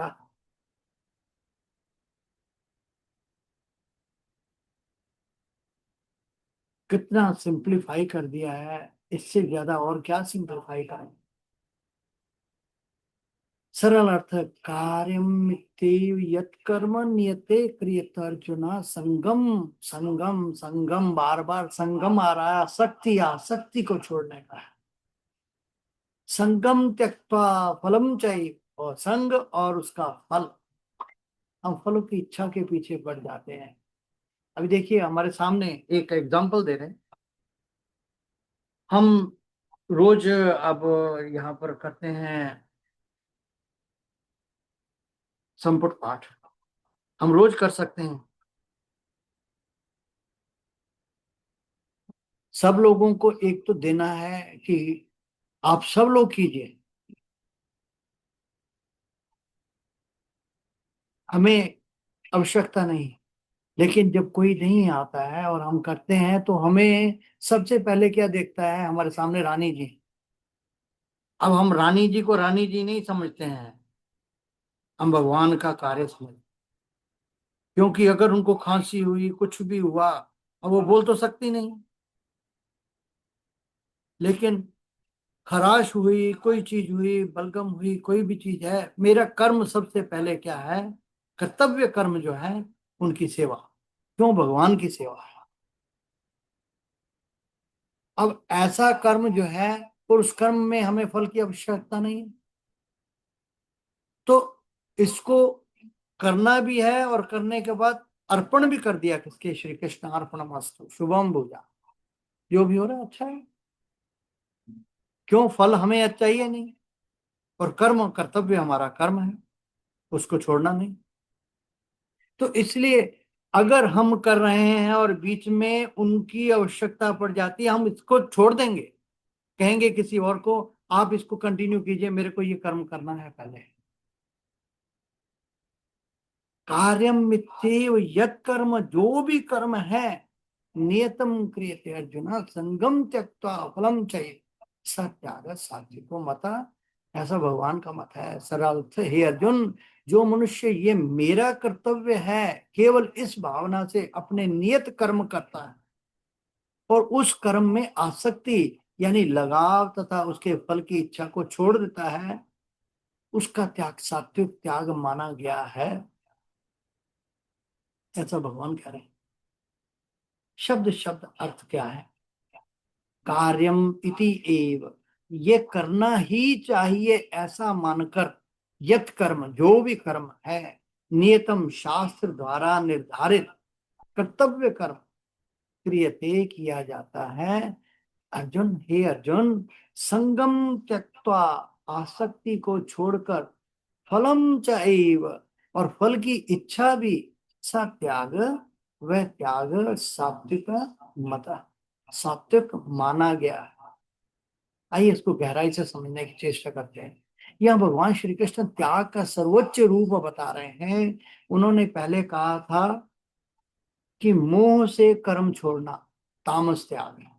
कितना सिंप्लीफाई कर दिया है, इससे ज्यादा और क्या सिंप्लीफाई करें। सरल अर्थ, कार्यम इत्येव यत् कर्म नियते क्रियते अर्जुन संगम, संगम संगम, बार बार संगम आ रहा है, आसक्ति, आसक्ति को छोड़ने का है। संगम त्यक्त्वा फलम चाहिए, और संग और उसका फल, हम फलों की इच्छा के पीछे बढ़ जाते हैं। अभी देखिए हमारे सामने एक एग्जांपल दे रहे हैं, हम रोज अब यहाँ पर करते हैं संपुट पाठ, हम रोज कर सकते हैं, सब लोगों को एक तो देना है कि आप सब लोग कीजिए, हमें आवश्यकता नहीं। लेकिन जब कोई नहीं आता है और हम करते हैं, तो हमें सबसे पहले क्या देखता है, हमारे सामने रानी जी। अब हम रानी जी को रानी जी नहीं समझते हैं, हम भगवान का कार्य समझते, क्योंकि अगर उनको खांसी हुई, कुछ भी हुआ, अब वो बोल तो सकती नहीं, लेकिन खराश हुई, कोई चीज हुई, बलगम हुई, कोई भी चीज है, मेरा कर्म सबसे पहले क्या है, कर्तव्य कर्म जो है, उनकी सेवा। क्यों, भगवान की सेवा है। अब ऐसा कर्म जो है, और उस कर्म में हमें फल की आवश्यकता नहीं, तो इसको करना भी है, और करने के बाद अर्पण भी कर दिया किसके, श्री कृष्ण अर्पणमस्तु शुभम भूजा, जो भी हो रहा है अच्छा है, क्यों फल हमें चाहिए नहीं, और कर्म कर्तव्य हमारा कर्म है, उसको छोड़ना नहीं। तो इसलिए अगर हम कर रहे हैं और बीच में उनकी आवश्यकता पड़ जाती है, हम इसको छोड़ देंगे, कहेंगे किसी और को आप इसको कंटिन्यू कीजिए, मेरे को ये कर्म करना है पहले। कार्यम मिथ्येव यत् कर्म, जो भी कर्म है, नियतम क्रियते अर्जुन संगम त्यक्त्वा फलम चाहिए सत्याग सात्विको मता, ऐसा भगवान का मत है। सरल से, हे अर्जुन, जो मनुष्य ये मेरा कर्तव्य है केवल इस भावना से अपने नियत कर्म करता है और उस कर्म में आसक्ति यानी लगाव तथा उसके फल की इच्छा को छोड़ देता है, उसका त्याग सात्विक त्याग माना गया है, ऐसा भगवान कह रहे हैं। शब्द शब्द अर्थ क्या है? कार्यम इति एव, ये करना ही चाहिए ऐसा मानकर, यत कर्म, जो भी कर्म है, नियतम शास्त्र द्वारा निर्धारित कर्तव्य कर्म, क्रियते किया जाता है। अर्जुन, हे अर्जुन, संगम त्यक्त्वा, आसक्ति को छोड़कर, फलम च एव, और फल की इच्छा भी, स त्याग, वह त्याग सात्विक मत, सात्विक माना गया है। आइए इसको गहराई से समझने की चेष्टा करते हैं। यह भगवान श्री कृष्ण त्याग का सर्वोच्च रूप बता रहे हैं। उन्होंने पहले कहा था कि मोह से कर्म छोड़ना तामस त्याग है,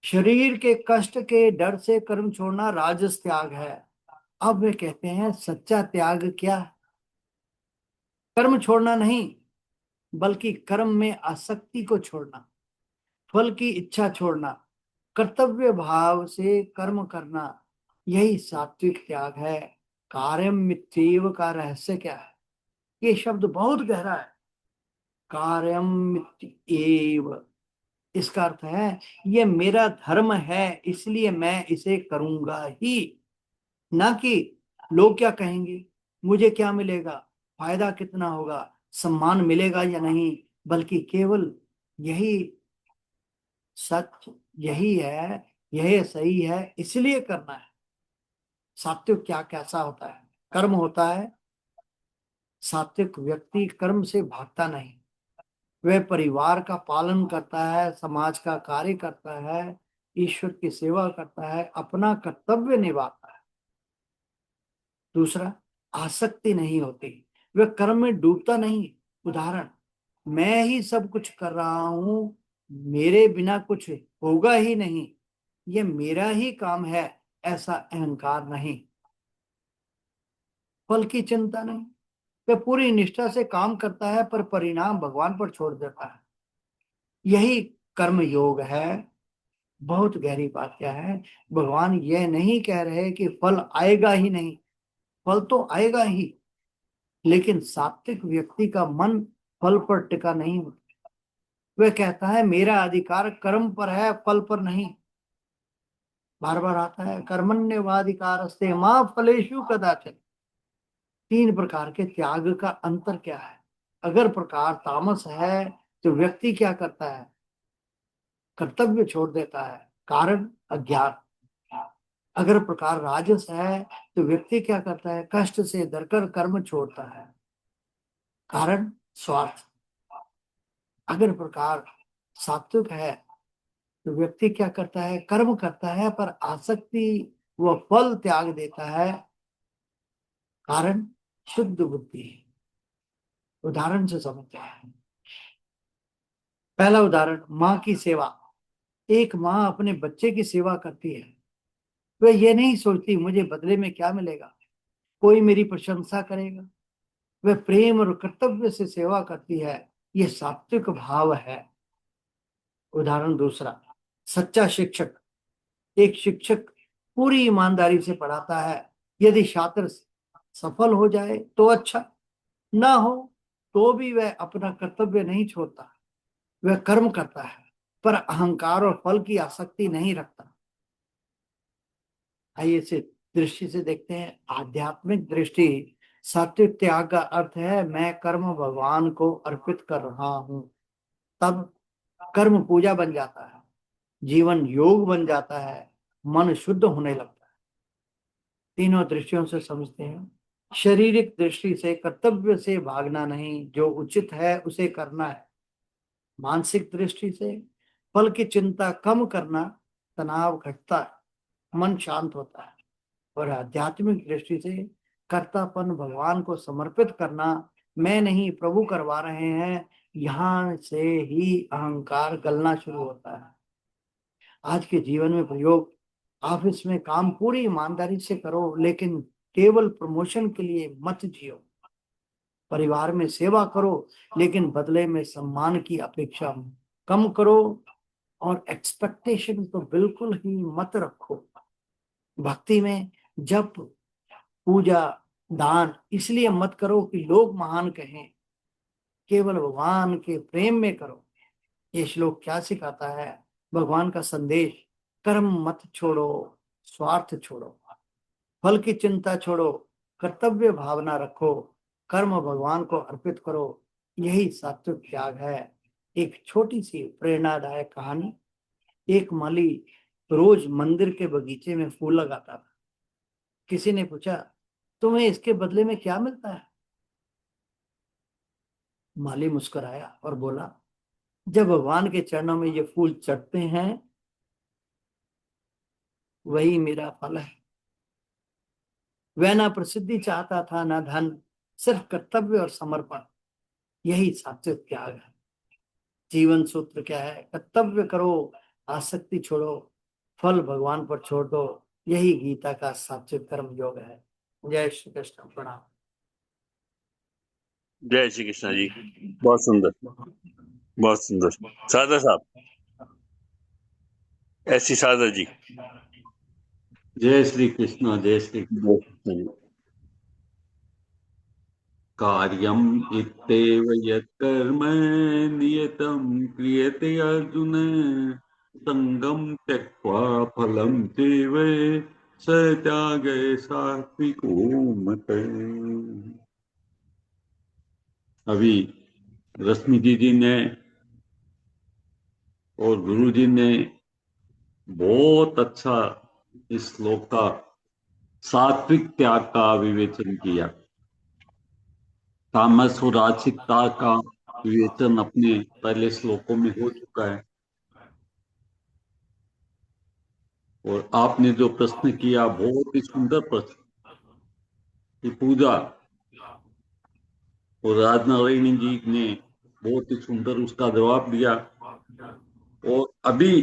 शरीर के कष्ट के डर से कर्म छोड़ना राजस त्याग है। अब वे कहते हैं सच्चा त्याग क्या है? कर्म छोड़ना नहीं, बल्कि कर्म में आसक्ति को छोड़ना, फल की इच्छा छोड़ना, कर्तव्य भाव से कर्म करना, यही सात्विक त्याग है। कार्यम मित्येव का रहस्य क्या है? ये शब्द बहुत गहरा है। कार्यम मित्येव, इसका अर्थ है ये मेरा धर्म है इसलिए मैं इसे करूंगा ही, ना कि लोग क्या कहेंगे, मुझे क्या मिलेगा, फायदा कितना होगा, सम्मान मिलेगा या नहीं, बल्कि केवल यही सच, यही है, यही सही है, इसलिए करना है। सात्विक क्या कैसा होता है? कर्म होता है। सात्विक व्यक्ति कर्म से भागता नहीं, वह परिवार का पालन करता है, समाज का कार्य करता है, ईश्वर की सेवा करता है, अपना कर्तव्य निभाता है। दूसरा, आसक्ति नहीं होती, वह कर्म में डूबता नहीं। उदाहरण, मैं ही सब कुछ कर रहा हूं, मेरे बिना कुछ होगा ही नहीं, ये मेरा ही काम है, ऐसा अहंकार नहीं। फल की चिंता नहीं, वह पूरी निष्ठा से काम करता है पर परिणाम भगवान पर छोड़ देता है। यही कर्म योग है। बहुत गहरी बात क्या है, भगवान यह नहीं कह रहे कि फल आएगा ही नहीं, फल तो आएगा ही, लेकिन सात्विक व्यक्ति का मन फल पर टिका नहीं होता। वह कहता है मेरा अधिकार कर्म पर है, फल पर नहीं। बार बार आता है कर्मण्यवाधिकारस्ते मां फलेषु कदाचन। तीन प्रकार के त्याग का अंतर क्या है? अगर प्रकार तामस है तो व्यक्ति क्या करता है? कर्तव्य छोड़ देता है, कारण अज्ञान। अगर प्रकार राजस है तो व्यक्ति क्या करता है? कष्ट से डरकर कर्म छोड़ता है, कारण स्वार्थ। अगर प्रकार सात्विक है तो व्यक्ति क्या करता है? कर्म करता है पर आसक्ति व फल त्याग देता है, कारण शुद्ध बुद्धि। उदाहरण से समझते हैं। पहला उदाहरण, माँ की सेवा। एक माँ अपने बच्चे की सेवा करती है, वह ये नहीं सोचती मुझे बदले में क्या मिलेगा, कोई मेरी प्रशंसा करेगा। वह प्रेम और कर्तव्य से सेवा करती है, ये सात्विक भाव है। उदाहरण दूसरा, सच्चा शिक्षक। एक शिक्षक पूरी ईमानदारी से पढ़ाता है, यदि छात्र सफल हो जाए तो अच्छा, ना हो तो भी वह अपना कर्तव्य नहीं छोड़ता, वह कर्म करता है पर अहंकार और फल की आसक्ति नहीं रखता। आइए इसे दृष्टि से देखते हैं, आध्यात्मिक दृष्टि सात्विक त्याग का अर्थ है मैं कर्म भगवान को अर्पित कर रहा हूं, तब कर्म पूजा बन जाता है, जीवन योग बन जाता है, मन शुद्ध होने लगता है। तीनों दृष्टियों से समझते हैं। शारीरिक दृष्टि से कर्तव्य से भागना नहीं, जो उचित है उसे करना है। मानसिक दृष्टि से फल की चिंता कम करना, तनाव घटता है, मन शांत होता है। और आध्यात्मिक दृष्टि से कर्तापन भगवान को समर्पित करना, मैं नहीं प्रभु करवा रहे हैं, यहां से ही अहंकार गलना शुरू होता है। आज के जीवन में प्रयोग, ऑफिस में काम पूरी ईमानदारी से करो, लेकिन केवल प्रमोशन के लिए मत जियो। परिवार में सेवा करो, लेकिन बदले में सम्मान की अपेक्षा कम करो, और एक्सपेक्टेशन तो बिल्कुल ही मत रखो। भक्ति में जप, पूजा, दान इसलिए मत करो कि लोग महान कहें, केवल भगवान के प्रेम में करो। ये श्लोक क्या सिखाता है? भगवान का संदेश, कर्म मत छोड़ो, स्वार्थ छोड़ो, फल की चिंता छोड़ो, कर्तव्य भावना रखो, कर्म भगवान को अर्पित करो। यही सात्विक त्याग है। एक छोटी सी प्रेरणादायक कहानी। एक माली रोज मंदिर के बगीचे में फूल लगाता था। किसी ने पूछा, तुम्हें इसके बदले में क्या मिलता है? माली मुस्कुराया और बोला, जब भगवान के चरणों में ये फूल चढ़ते हैं, वही मेरा फल है। वह ना प्रसिद्धि चाहता था, ना धन, सिर्फ कर्तव्य और समर्पण। यही सात्विक त्याग है। जीवन सूत्र क्या है? कर्तव्य करो, आसक्ति छोड़ो, फल भगवान पर छोड़ दो। यही गीता का सात्विक कर्म योग है। जय श्री कृष्ण। प्रणाम। जय श्री कृष्ण जी। बहुत सुंदर, बहुत सुंदर। सादा साहब, ऐसी सादा जी। जय श्री कृष्ण, जय श्री कृष्ण जी। कार्यम इत्येव यत्कर्म नियतं क्रियते अर्जुन संगम त्यक्त्वा फलं चैव स त्यागे सात्विको मतः। अभी रश्मि जी ने और गुरु जी ने बहुत अच्छा इस श्लोक का सात्विक त्याग का विवेचन किया। तामस और राजसिकता का विवेचन अपने पहले श्लोकों में हो चुका है। और आपने जो प्रश्न किया, बहुत ही सुंदर प्रश्न कि पूजा, और राजनारायण जी ने बहुत ही सुंदर उसका जवाब दिया। और अभी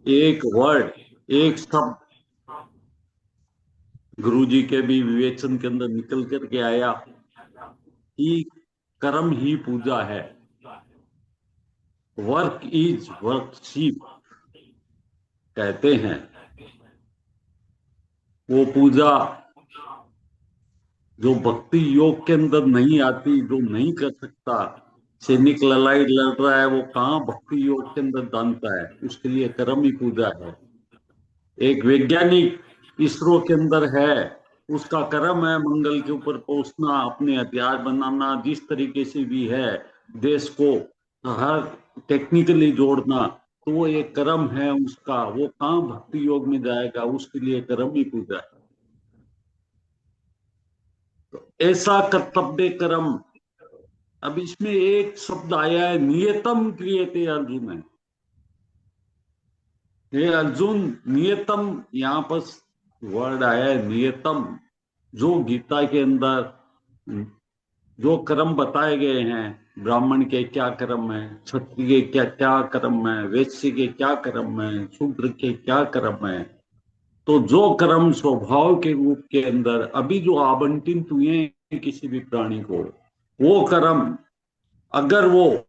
एक वर्ड, एक शब्द गुरु जी के भी विवेचन के अंदर निकल करके आया कि कर्म ही पूजा है। वर्क इज वर्कशिप कहते हैं। वो पूजा जो भक्ति योग के अंदर नहीं आती, जो नहीं कर सकता, सैनिक लड़ाई लड़ रहा है, वो कहाँ भक्ति योग के अंदर जानता है? उसके लिए कर्म ही पूजा है। एक वैज्ञानिक इसरो के अंदर है, उसका कर्म है मंगल के ऊपर पहुंचना, अपने हथियार बनाना, जिस तरीके से भी है देश को हर टेक्निकली जोड़ना, तो वो एक कर्म है उसका। वो कहाँ भक्ति योग में जाएगा? उसके लिए कर्म ही पूजा है। तो ऐसा कर्तव्य कर्म। अब इसमें एक शब्द आया है, नियतम क्रियते अर्जुन है। ये अर्जुन, नियतम, यहाँ पर वर्ड आया है नियतम। जो गीता के अंदर जो कर्म बताए गए हैं, ब्राह्मण के क्या कर्म है, क्षत्रिय के क्या कर्म है, वैश्य के क्या कर्म है, शूद्र के क्या कर्म है, तो जो कर्म स्वभाव के रूप के अंदर अभी जो आवंटित हुए हैं किसी भी प्राणी को, वो कर्म अगर वो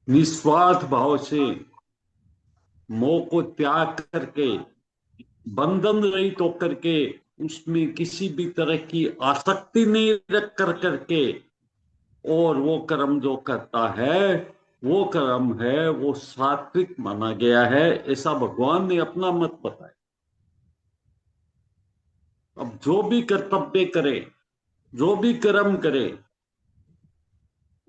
निस्वार्थ भाव से मोह को त्याग करके, बंधन रहित होकर के, उसमें किसी भी तरह की आसक्ति नहीं रख कर करके, और वो कर्म जो करता है, वो कर्म है, वो सात्विक माना गया है। ऐसा भगवान ने अपना मत बताया। अब जो भी कर्तव्य करे, जो भी कर्म करे,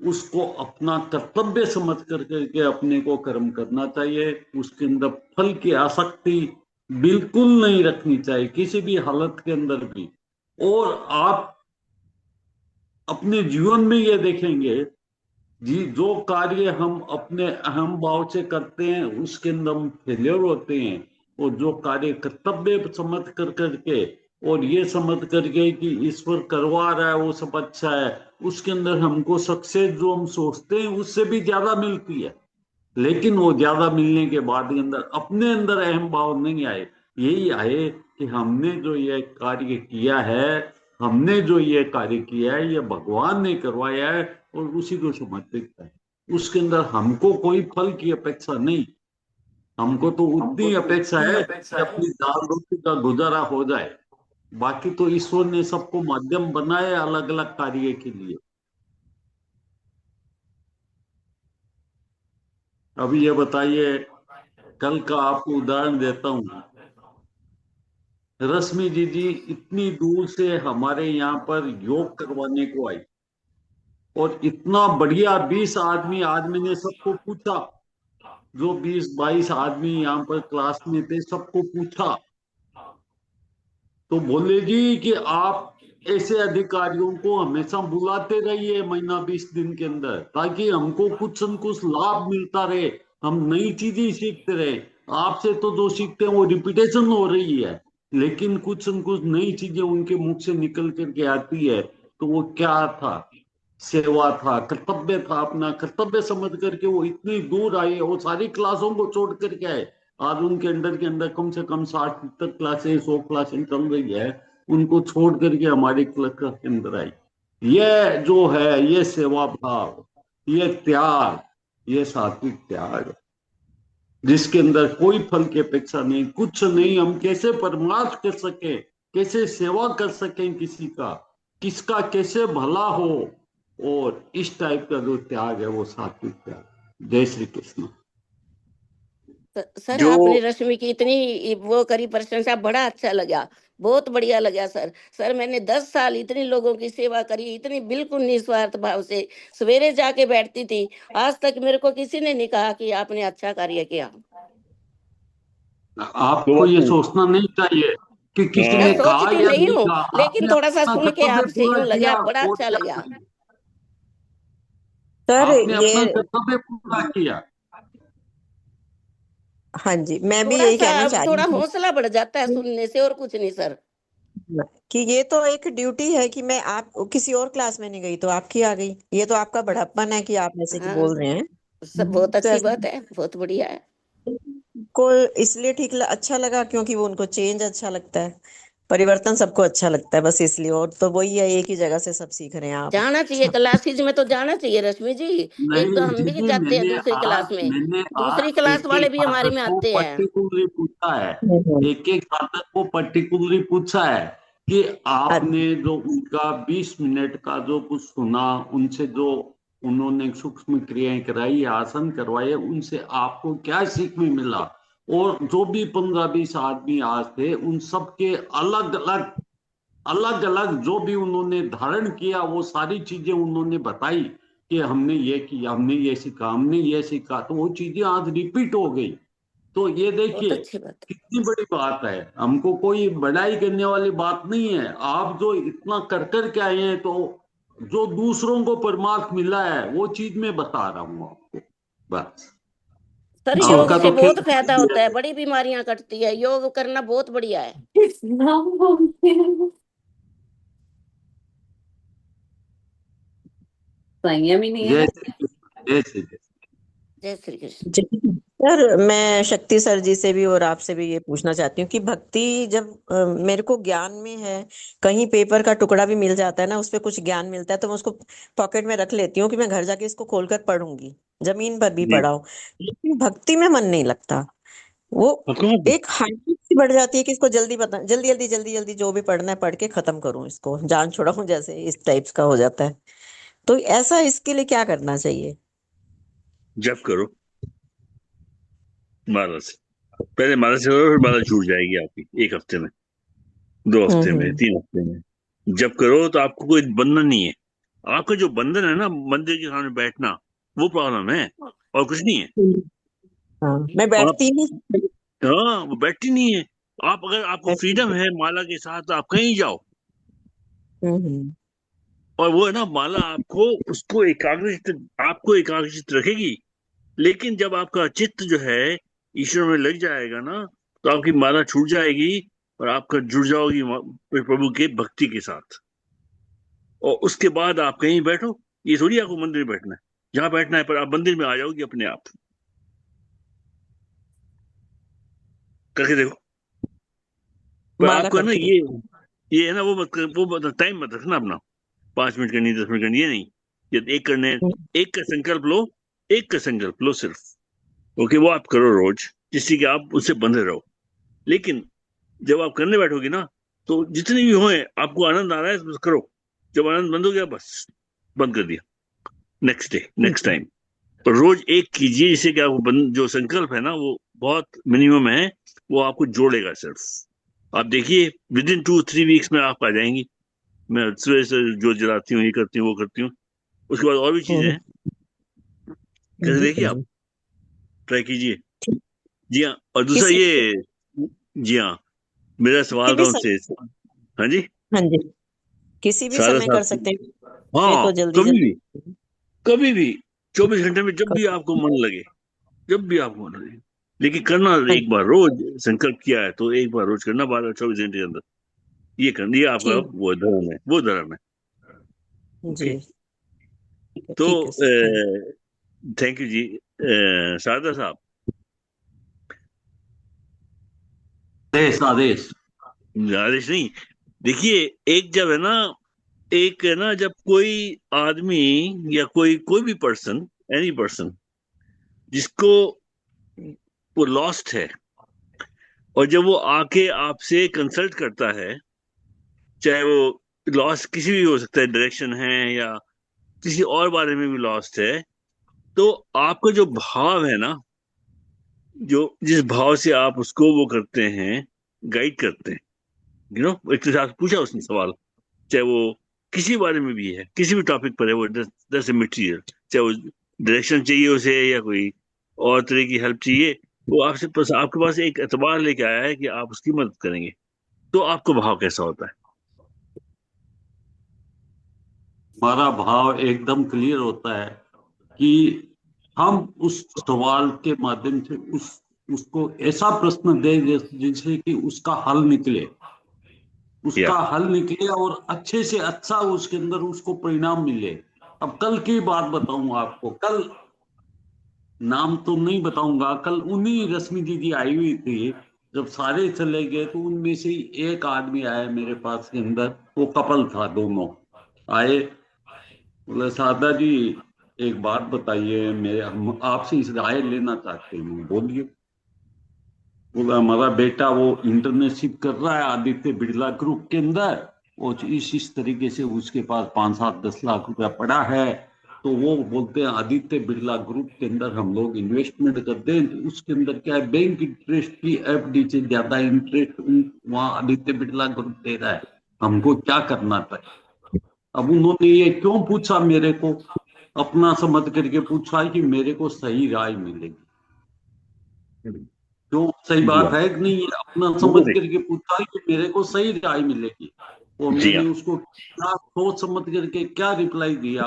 उसको अपना कर्तव्य समझ करके अपने को कर्म करना चाहिए। उसके अंदर फल की आसक्ति बिल्कुल नहीं रखनी चाहिए किसी भी हालत के अंदर भी। और आप अपने जीवन में ये देखेंगे जी, जो कार्य हम अपने अहम भाव से करते हैं उसके अंदर हम फेलियर होते हैं, और जो कार्य कर्तव्य समझ कर करके और ये समझ करके कि ईश्वर करवा रहा है वो सब अच्छा है, उसके अंदर हमको सक्सेस जो हम सोचते हैं उससे भी ज्यादा मिलती है। लेकिन वो ज्यादा मिलने के बाद के अंदर अपने अंदर अहम भाव नहीं आए, यही आए कि हमने जो ये कार्य किया है, हमने जो ये कार्य किया है ये भगवान ने करवाया है और उसी को समर्पित है। उसके अंदर हमको कोई फल की अपेक्षा नहीं, हमको तो उतनी अपेक्षा है कि अपनी दाल रोटी का गुजारा हो जाए। बाकी तो ईश्वर ने सबको माध्यम बनाया अलग अलग कार्य के लिए। अभी ये बताइए, कल का आपको उदाहरण देता हूँ। रश्मि जी इतनी दूर से हमारे यहाँ पर योग करवाने को आई, और इतना बढ़िया 20 आदमी, आज मैंने सबको पूछा, जो 20-22 आदमी यहाँ पर क्लास में थे सबको पूछा, तो बोले जी कि आप ऐसे अधिकारियों को हमेशा बुलाते रहिए महीना 20 दिन के अंदर, ताकि हमको कुछ न कुछ लाभ मिलता रहे, हम नई चीजें सीखते रहे। आपसे तो जो सीखते हैं वो रिपीटेशन हो रही है, लेकिन कुछ न कुछ नई चीजें उनके मुख से निकल करके आती है। तो वो क्या था? सेवा था, कर्तव्य था, अपना कर्तव्य समझ करके वो इतनी दूर आए, वो सारी क्लासों को छोड़ करके आए। आज उनके अंडर के अंदर कम से कम 60-70 क्लासें, 100 क्लासें चल रही है, उनको छोड़ करके हमारी क्लास के अंदर आई। ये जो है, ये सेवा भाव, ये त्याग, ये सात्विक त्याग, जिसके अंदर कोई फल की अपेक्षा नहीं, कुछ नहीं। हम कैसे परमार्थ कर सके, कैसे सेवा कर सकें किसी का, किसका कैसे भला हो, और इस टाइप का जो त्याग है वो सात्विक त्याग। जय श्री कृष्ण। सर जो आपने रश्मि की इतनी वो करी प्रशंसा, बड़ा अच्छा लगा, बहुत बढ़िया लगा सर। सर मैंने 10 साल इतने लोगों की सेवा करी, इतनी बिल्कुल निस्वार्थ भाव से सवेरे जाके बैठती थी। आज तक मेरे को किसी ने नहीं कहा कि आपने अच्छा कार्य किया। आपको ये सोचना नहीं चाहिए कि किसी मैं ने हाँ, कहा सोचती या नहीं नहीं हूँ, कहा, लेकिन आपने थोड़ा सा अपना सुन के कर्तव्य आपसे पूरा यूं लगा, किया बड़ा और अच्छा क्या लगा। चाहिए? सर आपने अपना ये कर्तव्य पूरा किया। हाँ जी, मैं भी थोड़ा यही सा कहना चाह रही थोड़ा हूँ हौसला बढ़ जाता है सुनने से, और कुछ नहीं सर। कि ये तो एक ड्यूटी है कि मैं आप किसी और क्लास में नहीं गई तो आपकी आ गई, ये तो आपका बड़प्पन है कि आप ऐसे की हाँ, बोल रहे हैं। सब बहुत तो अच्छी ऐसे बात है, बहुत बढ़िया है। को इसलिए अच्छा लगा क्योंकि वो उनको चेंज अच्छा लगता है, परिवर्तन सबको अच्छा लगता है, बस इसलिए। और तो वही है, एक ही जगह से सब सीख रहे हैं आप। जाना चाहिए क्लासेज में, तो जाना चाहिए रश्मि जी। एक तो नहीं हम भी दीदी, जाते हैं दूसरी क्लास में, मैंने दूसरी आज क्लास एक वाले एक भी हमारे साधक में को आते हैं। पर्टिकुलरली पूछा है, हम्म। एक एक साधक को पर्टिकुलरली पूछा है कि अच्छा। आपने जो उनका 20 मिनट का जो कुछ सुना, उनसे जो उन्होंने सूक्ष्म क्रियाएं कराई, आसन करवाए, उनसे आपको क्या सीख में मिला। और जो भी 15-20 आदमी आज थे, उन सबके अलग अलग अलग अलग जो भी उन्होंने धारण किया, वो सारी चीजें उन्होंने बताई कि हमने ये किया, हमने ये सीखा, हमने ये सीखा, तो वो चीजें आज रिपीट हो गई। तो ये बहुत देखिए अच्छी बात है। कितनी बड़ी बात है, हमको कोई बड़ाई करने वाली बात नहीं है। आप जो इतना कर कर के आए हैं, तो जो दूसरों को परमार्थ मिला है वो चीज मैं बता रहा हूँ आपको, बस। सर जी। योग आपका से तो बहुत फायदा खेल होता है, बड़ी बीमारियां कटती है, योग करना बहुत बढ़िया है। संयम ही नहीं है जय ना। श्री कृष्ण, जय श्री कृष्ण। जय श्री कृष्ण। जी सर, मैं शक्ति सर जी से भी और आपसे भी ये पूछना चाहती हूँ कि भक्ति जब मेरे को ज्ञान में है, कहीं पेपर का टुकड़ा भी मिल जाता है ना, उस पे कुछ ज्ञान मिलता है तो मैं उसको पॉकेट में रख लेती हूँ कि मैं घर जाके इसको खोलकर पढ़ूंगी, जमीन पर भी जी, पढ़ा हो। लेकिन भक्ति में मन नहीं लगता। वो मतलब एक हाइट सी बढ़ जाती है कि इसको जल्दी पता, जल्दी जल्दी जल्दी जल्दी जो भी पढ़ना है पढ़ के खत्म करूं, इसको जान छुड़ाऊं, जैसे इस टाइप्स का हो जाता है। तो ऐसा इसके लिए क्या करना चाहिए? जब करो माला से, पहले माला से करो, फिर माला छूट जाएगी आपकी 1 हफ्ते में। 2 हफ्ते में, 3 हफ्ते में जब करो तो आपको कोई बंधन नहीं है। आपका जो बंधन है ना मंदिर के सामने बैठना, वो प्रॉब्लम है और कुछ नहीं है। हाँ, मैं आप बैठती नहीं। हाँ, वो बैठती नहीं है। आप अगर आपको फ्रीडम है माला के साथ तो आप कहीं जाओ, हम्म और वो है ना माला आपको आपको एकाग्रचित रखेगी। लेकिन जब आपका चित्त जो है ईश्वर में लग जाएगा ना, तो आपकी माला छूट जाएगी और आपका जुड़ जाओगी प्रभु के भक्ति के साथ। और उसके बाद आप कहीं बैठो, ये थोड़ी आपको मंदिर में बैठना है। जहां बैठना है पर आप मंदिर में आ जाओगी अपने आप। करके देखो। पर माला आपको है ना करके ये है ना, वो टाइम मत रखना अपना, 5 मिनट करनी, 10 मिनट करनी, ये नहीं। ये एक का संकल्प लो, एक का संकल्प लो सिर्फ। ओके, वो आप करो रोज, जिससे कि आप उससे बंधे रहो। लेकिन जब आप करने बैठोगे ना, तो जितने भी होए आपको आनंद आ रहा है तो करो। जब आनंद बंद हो गया, बस बंद कर दिया। Next day, next time. तो रोज एक कीजिए, जिससे कि आपको जो संकल्प है ना वो बहुत मिनिमम है, वो आपको जोड़ेगा सिर्फ। आप देखिए विद इन 2-3 वीक्स में आप आ जाएंगी। मैं सुबह से जो जलाती हूँ, ये करती हूँ, वो करती हूँ। उसके बाद और भी चीजें हैं, कैसे देखिए आप ट्राई कीजिए। जी हाँ, और दूसरा किसी ये, जी हाँ, मेरा किसी सवाल था भी उनसे। हाँ जी, हाँ जी, किसी भी शारदा समय कर साहब। सकते हैं। मैं हाँ, तो जल्दी कभी भी, जल्दी कभी भी, 24 घंटे में जब भी आपको मन लगे, जब भी आपको मन लगे। लेकिन करना हाँ एक बार रोज, संकल्प किया है तो एक बार रोज करना, 24 घंटे के अंदर ये करना। ये आपका ठीक वो धर्म है, वो धर्म है। ओके, जी, तो ठीक है सर, थैंक थैंक यू जी। शारदा साहब, आदेश आदेश। आदेश नहीं, देखिए, एक जब है ना, एक है ना, जब कोई आदमी या कोई भी पर्सन, एनी पर्सन जिसको वो लॉस्ट है, और जब वो आके आपसे कंसल्ट करता है, चाहे वो लॉस्ट किसी भी हो सकता है, डायरेक्शन है या किसी और बारे में भी लॉस्ट है, तो आपका जो भाव है ना, जो जिस भाव से आप उसको वो करते हैं, गाइड करते हैं, एक तो आपसे पूछा उसने सवाल, चाहे वो किसी बारे में भी है, किसी भी टॉपिक पर है, वो दस मटेरियल, चाहे वो डायरेक्शन चाहिए उसे या कोई और तरह की हेल्प चाहिए, वो आपके पास एक एतबार लेके आया है कि आप उसकी मदद करेंगे, तो आपको भाव कैसा होता है? हमारा भाव एकदम क्लियर होता है कि हम उस सवाल के माध्यम से उसको ऐसा प्रश्न दें जिससे कि उसका हल निकले, या उसका हल निकले और अच्छे से अच्छा उसके अंदर उसको परिणाम मिले। अब कल की बात बताऊं आपको, कल नाम तो नहीं बताऊंगा, कल उन्हीं रश्मि दीदी आई हुई थी। जब सारे चले गए तो उनमें से ही एक आदमी आया मेरे पास के अंदर, वो कपल था, दोनों आए। बोले सादा जी एक बात बताइए, मेरे हम आपसे इस राय लेना चाहते हैं। बोलिए। बोला हमारा बेटा वो इंटर्नशिप कर रहा है आदित्य बिरला ग्रुप के अंदर, वो इस तरीके से उसके पास 5-7-10 लाख रुपया पड़ा है, तो वो बोलते हैं आदित्य बिरला ग्रुप के अंदर हम लोग इन्वेस्टमेंट करते हैं, तो उसके अंदर क्या है, बैंक इंटरेस्ट की एफडी से ज्यादा इंटरेस्ट वहाँ आदित्य बिरला ग्रुप दे रहा है, हमको क्या करना चाहिए। अब उन्होंने ये क्यों पूछा मेरे को, अपना समझ करके पूछा कि मेरे को सही राय मिलेगी। जो सही जी बात हाँ, है कि नहीं, ये अपना समझ बिल्कुल करके पूछा है कि मेरे को सही राय मिलेगी। और जी हाँ, मैंने उसको क्या सोच समझ करके क्या रिप्लाई दिया,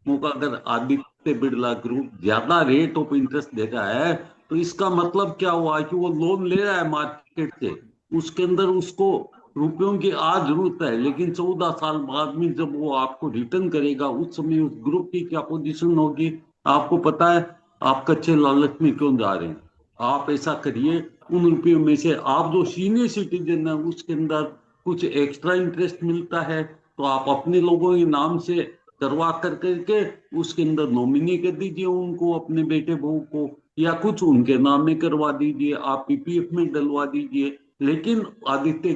वो कहा, अगर आदित्य बिरला ग्रुप ज्यादा रेट ऑफ इंटरेस्ट दे रहा है तो इसका मतलब क्या हुआ कि वो लोन ले रहा है मार्केट से, उसके अंदर उसको रुपयों की आज जरूरत है, लेकिन 14 साल बाद में जब वो आपको रिटर्न करेगा उस समय उस ग्रुप की क्या पोजीशन होगी आपको पता है। आप कच्चे लालच में क्यों जा रहे हैं। आप ऐसा करिए, उन रुपयों में से आप जो सीनियर सिटीजन है उसके अंदर कुछ एक्स्ट्रा इंटरेस्ट मिलता है, तो आप अपने लोगों के नाम से करवा कर करके उसके अंदर नॉमिनी कर दीजिए उनको, अपने बेटे बहू को, या कुछ उनके नाम में करवा दीजिए, आप पीपीएफ में डलवा दीजिए। लेकिन आदित्य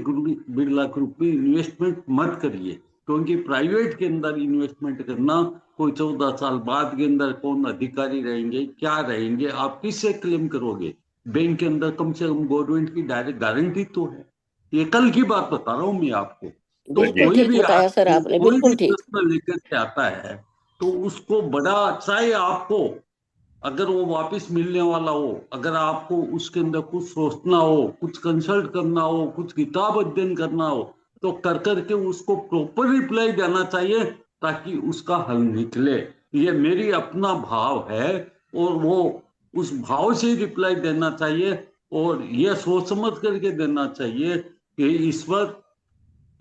बिरला ग्रुप में इन्वेस्टमेंट मत करिए, क्योंकि प्राइवेट के अंदर इन्वेस्टमेंट करना, कोई 14 साल बाद के अंदर कौन अधिकारी रहेंगे, क्या रहेंगे, आप किससे क्लेम करोगे। बैंक के अंदर कम से कम गवर्नमेंट की डायरेक्ट गारंटी तो है, ये कल की बात बता रहा हूँ मैं आपको। तो बिल्कुल कोई ठीक भी बताया सर आपने, कोई भी बिल्कुल ठीक। प्रश्न लेकर के आता है तो उसको बड़ा, चाहे आपको अगर वो वापस मिलने वाला हो, अगर आपको उसके अंदर कुछ सोचना हो, कुछ कंसल्ट करना हो, कुछ किताब अध्ययन करना हो, तो कर करके उसको प्रॉपर रिप्लाई देना चाहिए ताकि उसका हल निकले। ये मेरी अपना भाव है और वो उस भाव से ही रिप्लाई देना चाहिए और ये सोच समझ करके देना चाहिए कि ईश्वर,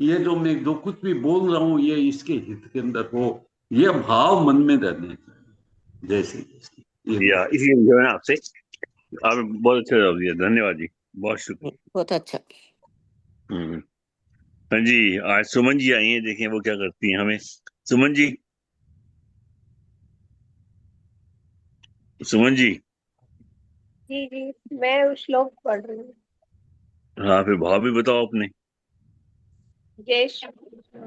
ये जो मैं जो कुछ भी बोल रहा हूँ ये इसके हित के अंदर हो, ये भाव मन में रहने चाहिए। जैसे या इसी जो है ना आपसे, आपने बहुत अच्छा जवाब दिया, धन्यवाद जी, बहुत शुक्रिया। बहुत अच्छा। हाँ जी, आज सुमन जी आई हैं, देखें वो क्या करती हैं हमें। सुमन जी, सुमन जी। जी जी, मैं वो श्लोक पढ़ रही हूँ। हाँ, फिर भाव भी बताओ अपने। जय श्री कृष्ण।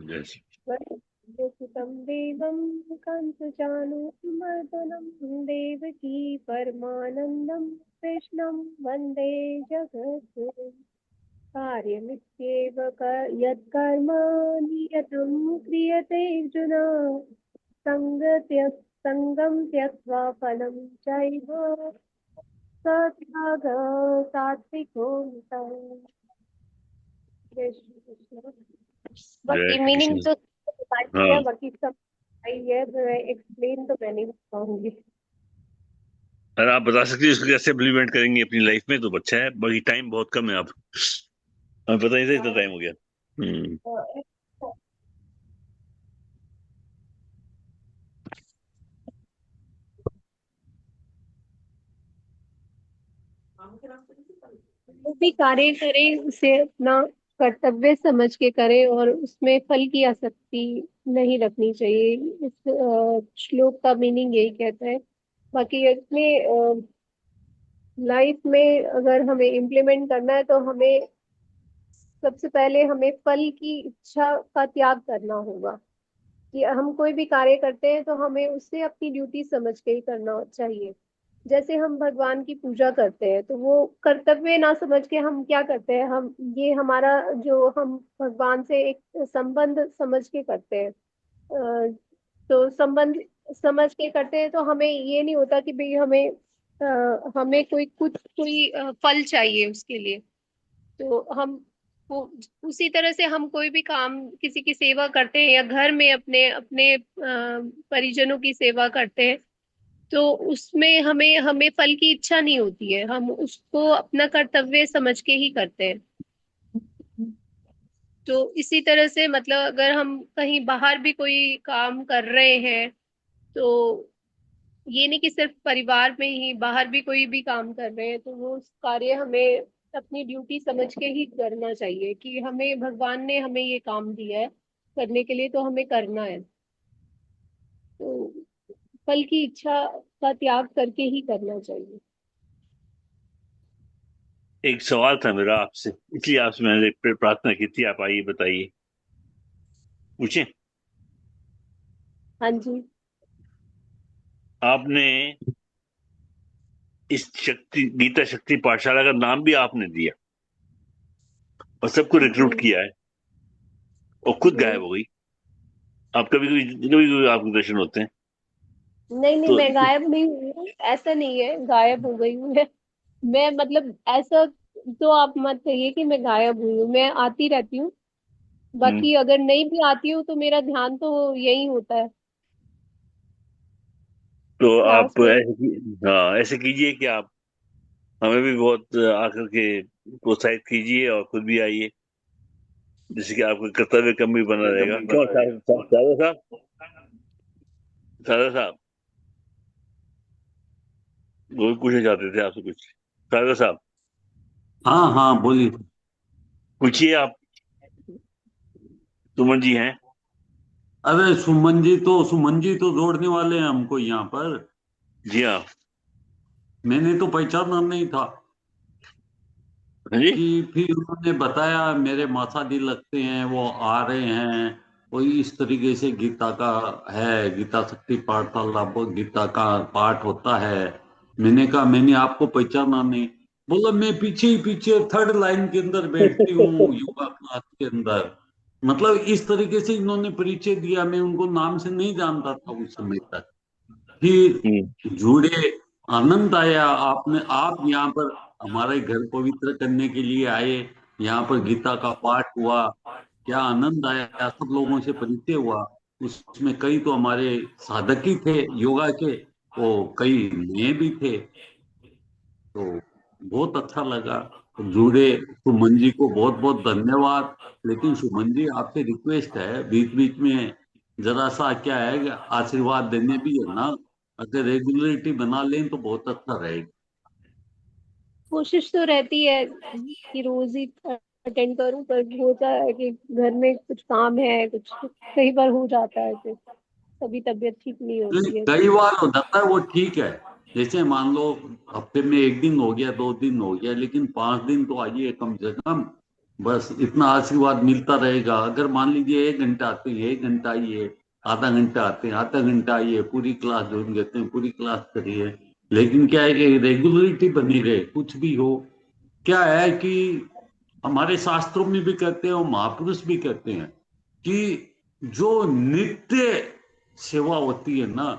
जैसे वसुदेवसुतं देवं कंसचाणूरमर्दनं देवकी परमानन्दं कृष्णं वन्दे जगद्गुरुं। कार्यमित्येव यत्कर्म नियतं क्रियते अर्जुन, सङ्गं त्यक्त्वा फलं चैव सत्यागः सात्विको मितः। जय श्री कृष्ण। जय बाकी श्री मीनिंग कृष्ण। तो बता दी हाँ, है, बाकी सब आई है, तो एक्सप्लेन तो मैं नहीं पाऊंगी। अगर आप बता सकते हैं इसको कैसे इम्प्लीमेंट करेंगे अपनी लाइफ में तो अच्छा है, बाकी टाइम बहुत कम है, आप हमें पता ही था इतना टाइम हो गया। जो भी कार्य करें उसे अपना कर्तव्य समझ के करें और उसमें फल की आसक्ति नहीं रखनी चाहिए। इस श्लोक का मीनिंग यही कहता है। बाकी इसमें लाइफ में अगर हमें इम्प्लीमेंट करना है तो हमें सबसे पहले हमें फल की इच्छा का त्याग करना होगा। कि हम कोई भी कार्य करते हैं तो हमें उससे अपनी ड्यूटी समझ के ही करना चाहिए। जैसे हम भगवान की पूजा करते हैं तो वो कर्तव्य ना समझ के हम क्या करते हैं, हम ये हमारा जो हम भगवान से एक संबंध समझ के करते हैं। तो संबंध समझ के करते हैं तो हमें ये नहीं होता कि भाई हमें कोई फल चाहिए उसके लिए। तो हम वो उसी तरह से हम कोई भी काम किसी की सेवा करते हैं या घर में अपने अपने परिजनों की सेवा करते हैं तो उसमें हमें हमें फल की इच्छा नहीं होती है, हम उसको अपना कर्तव्य समझ के ही करते हैं। तो इसी तरह से मतलब अगर हम कहीं बाहर भी कोई काम कर रहे हैं तो ये नहीं कि सिर्फ परिवार में ही, बाहर भी कोई भी काम कर रहे हैं तो वो उस कार्य हमें अपनी ड्यूटी समझ के ही करना चाहिए कि हमें भगवान ने हमें ये काम दिया है करने के लिए तो हमें करना है। तो फल की इच्छा का त्याग करके ही करना चाहिए। एक सवाल था मेरा आपसे, इसलिए आपसे मैंने प्रार्थना की थी, आप आइए बताइए, पूछें। हाँ जी। आपने इस गीता शक्ति पाठशाला का नाम भी आपने दिया और सबको रिक्रूट किया है और खुद गायब हो गई। आप कभी कभी आपके दर्शन होते हैं नहीं नहीं, तो मैं गायब नहीं हुई हूँ, ऐसा नहीं है गायब हो गई हूँ मैं मतलब ऐसा तो आप मत कहिए कि मैं गायब हुई हूँ, मैं आती रहती हूँ। बाकी अगर नहीं भी आती हूँ तो मेरा ध्यान तो यही होता है तो क्लास आप में। हाँ, ऐसे कीजिए कि आप हमें भी बहुत आकर के प्रोत्साहित कीजिए और खुद भी आइए, जिससे कि आपका कर्तव्य कम भी बना रहेगा। क्यों सादा साहब, सादा साहब वो भी पूछना चाहते थे आपसे कुछ। सादा साहब हाँ हाँ बोलिए। पूछिए आप, सुमन जी हैं। अरे सुमन जी तो जोड़ने वाले हैं हमको यहाँ पर। जी हाँ। मैंने तो पहचाना नहीं था हाँ जी। कि फिर उन्होंने बताया मेरे मासादी लगते हैं, वो आ रहे हैं, कोई इस तरीके से गीता का है, गीता शक्ति पाठशाला, गीता का पाठ होता है। मैंने कहा मैंने आपको पहचाना नहीं। बोला मैं पीछे ही पीछे थर्ड लाइन के अंदर बैठती हूँ योगा क्लास के अंदर। मतलब इस तरीके से इन्होंने परिचय दिया, मैं उनको नाम से नहीं जानता था उस समय तक। फिर जुड़े, आनंद आया। आपने आप यहाँ पर हमारे घर पवित्र करने के लिए आए, यहाँ पर गीता का पाठ हुआ, क्या आनंद आया, सब लोगों से परिचय हुआ। उसमें कई तो हमारे साधक ही थे योगा के, वो कई नए भी थे, तो बहुत अच्छा लगा। जुड़े। सुमन जी को बहुत बहुत धन्यवाद। लेकिन सुमन जी आपसे रिक्वेस्ट है, बीच बीच में जरा सा क्या है कि आशीर्वाद देने भी है ना, अगर रेगुलरिटी बना लें तो बहुत अच्छा रहेगा। कोशिश तो रहती है कि रोज ही अटेंड करूं, पर होता है कि घर में कुछ काम है, कुछ कई बार हो जाता है, फिर कभी तबीयत ठीक नहीं नहीं, होती है कई तो। बार हो जाता है वो ठीक है। जैसे मान लो हफ्ते में एक दिन हो गया, 2 दिन हो गया, लेकिन 5 दिन तो आइए कम से कम। बस इतना आशीर्वाद मिलता रहेगा। अगर मान लीजिए 1 घंटा आते हैं, 1 घंटा आइए, आधा घंटा आते हैं, आधा घंटा आइए, पूरी क्लास ज्वाइन करते हैं, पूरी क्लास करिए। लेकिन क्या है कि रेगुलरिटी बनी रहे, कुछ भी हो। क्या है कि हमारे शास्त्रों में भी कहते हैं और महापुरुष भी कहते हैं कि जो नित्य सेवा होती है ना,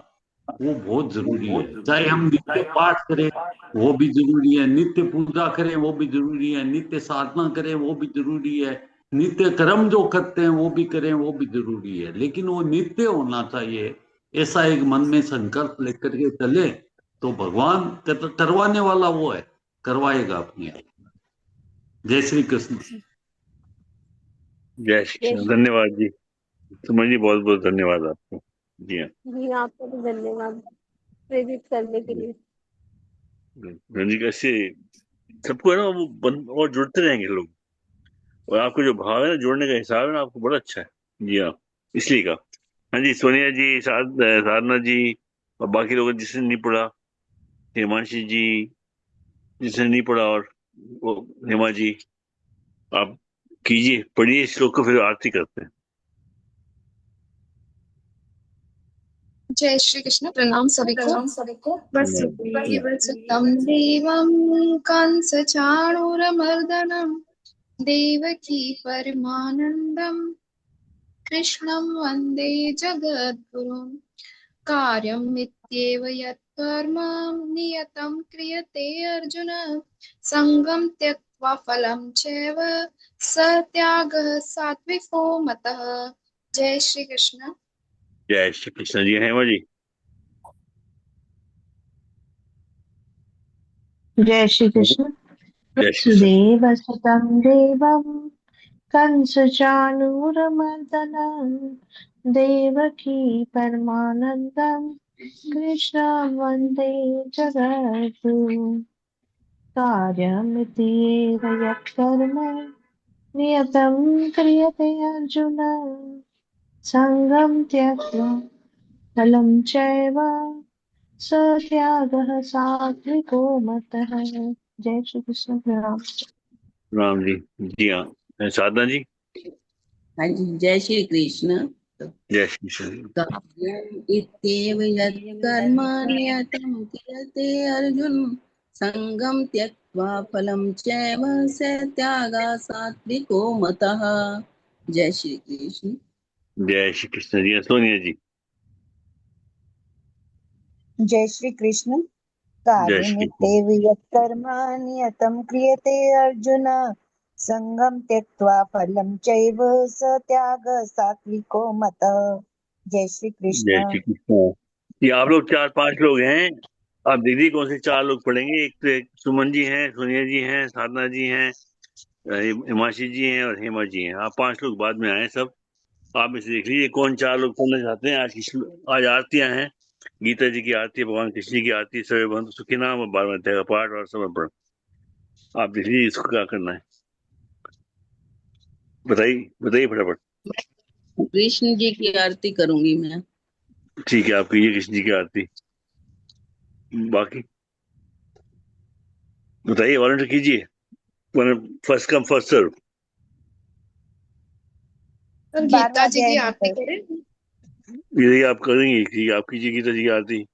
वो बहुत जरूरी है। चाहे हम नित्य पाठ करें वो भी जरूरी है, नित्य पूजा करें वो भी जरूरी है, नित्य साधना करें वो भी जरूरी है, नित्य कर्म जो करते हैं वो भी करें वो भी जरूरी है। लेकिन वो नित्य होना चाहिए, ऐसा एक मन में संकल्प लेकर के चले तो भगवान करवाने वाला वो है, करवाएगा अपने आप। जय श्री कृष्ण। जय श्री कृष्ण। धन्यवाद जी सुमन जी, बहुत बहुत धन्यवाद आपको। जी हाँ। जी आपको भी धन्यवाद प्रेरित करने के लिए। जी कैसे सबको है ना, वो और जुड़ते रहेंगे लोग, और आपको जो भाव है ना, जोड़ने का हिसाब है ना, आपको बड़ा अच्छा है। जी हाँ, इसलिए का। हाँ जी, सोनिया जी, साधना जी, और बाकी लोग जिसने नहीं पढ़ा, हिमांशी जी जिसने नहीं पढ़ा, और वो हेमा जी, आप कीजिए, पढ़िए इस श्लोक को, फिर आरती करते हैं। जय श्री कृष्ण। प्रणाम सभी को। धन्यवाद। वसुदेवसुतं देवं कंसचाणूरमर्दनं देवकी परमानन्दं कृष्णं वन्दे जगद्गुरुं। कार्यमित्येव यत्कर्म नियतं क्रियते अर्जुन सङ्गं त्यक्त्वा फलं चैव स त्यागः सात्विको मतः। जय श्री कृष्ण। जय श्री कृष्ण जी। हेमा जी। जय श्री कृष्ण। जय श्री कृष्ण। वसुदेवसुतं देवं कंसचाणूरमर्दनं देवकी परमानन्दं कृष्णं वन्दे जगद्गुरुं। कार्यमित्येव यत्कर्म नियतं क्रियते अर्जुन सङ्गं त्यक्त्वा फलं चैव सत्यागः सात्विको मतः। जय श्री कृष्ण। प्रणाम। राम जी। जी हाँ, साधना जी। हाँ जी, जय श्री कृष्ण। जय श्री कृष्ण। कार्यम् इत्येव यत्कर्म नियतं क्रियते अर्जुन संगं त्यक्त्वा फलं चैव स त्यागः सात्विको मतः। जय श्री कृष्ण। जय श्री कृष्ण जी। सोनिया जी। जय श्री कृष्ण। जय श्री कृष्ण। कार्यमित्येव यत्कर्म नियतं क्रियते अर्जुन सङ्गं त्यक्त्वा फलं चैव स त्यागः सात्विको मतः। जय श्री कृष्ण। जय श्री कृष्ण। ये आप लोग 4-5 लोग हैं, आप दीदी कौन से 4 लोग पढ़ेंगे। एक तो एक सुमन जी हैं, सोनिया जी हैं, साधना जी हैं, हिमाशी जी हैं, और हेमा जी हैं। आप 5 लोग बाद में आए सब। आप इसे देख लीजिए कौन 4 लोग पढ़ना चाहते हैं। आज आरतियां हैं, गीता जी की आरती, भगवान कृष्ण जी की आरती, सर्वे भवन्तु सुखिनः, और 12वें अध्याय का पाठ और समर्पण। आप देख लीजिए इसको क्या करना है, बताइए बताइए फटाफट। कृष्ण जी की आरती करूंगी मैं। ठीक है, आप कीजिए कृष्ण जी की आरती। बाकी बताइए, वॉलंटियर कीजिए, first come first serve. Geeta ji की आरती करें। ये आप करेंगे कि आप कीजिए गीता जी की आरती,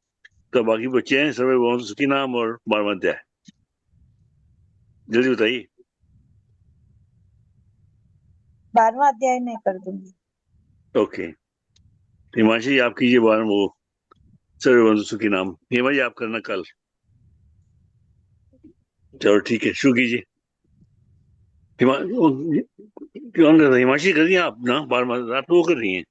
तो बाकी बच्चे हैं सर्वे भवन्तु सुखिनः और 12वां अध्याय। जल्दी बताइए। 12वां अध्याय मैं कर दूंगी। ओके, हिमांशी जी आप कीजिए बार वो सर्वबंधु सुखी नाम। हेमा जी आप करना कल। चलो ठीक है, शुरू कीजिए। कौन कर रहा है? हिमांशी कर रही हैं आप ना, बार बार रात को वो कर रही हैं।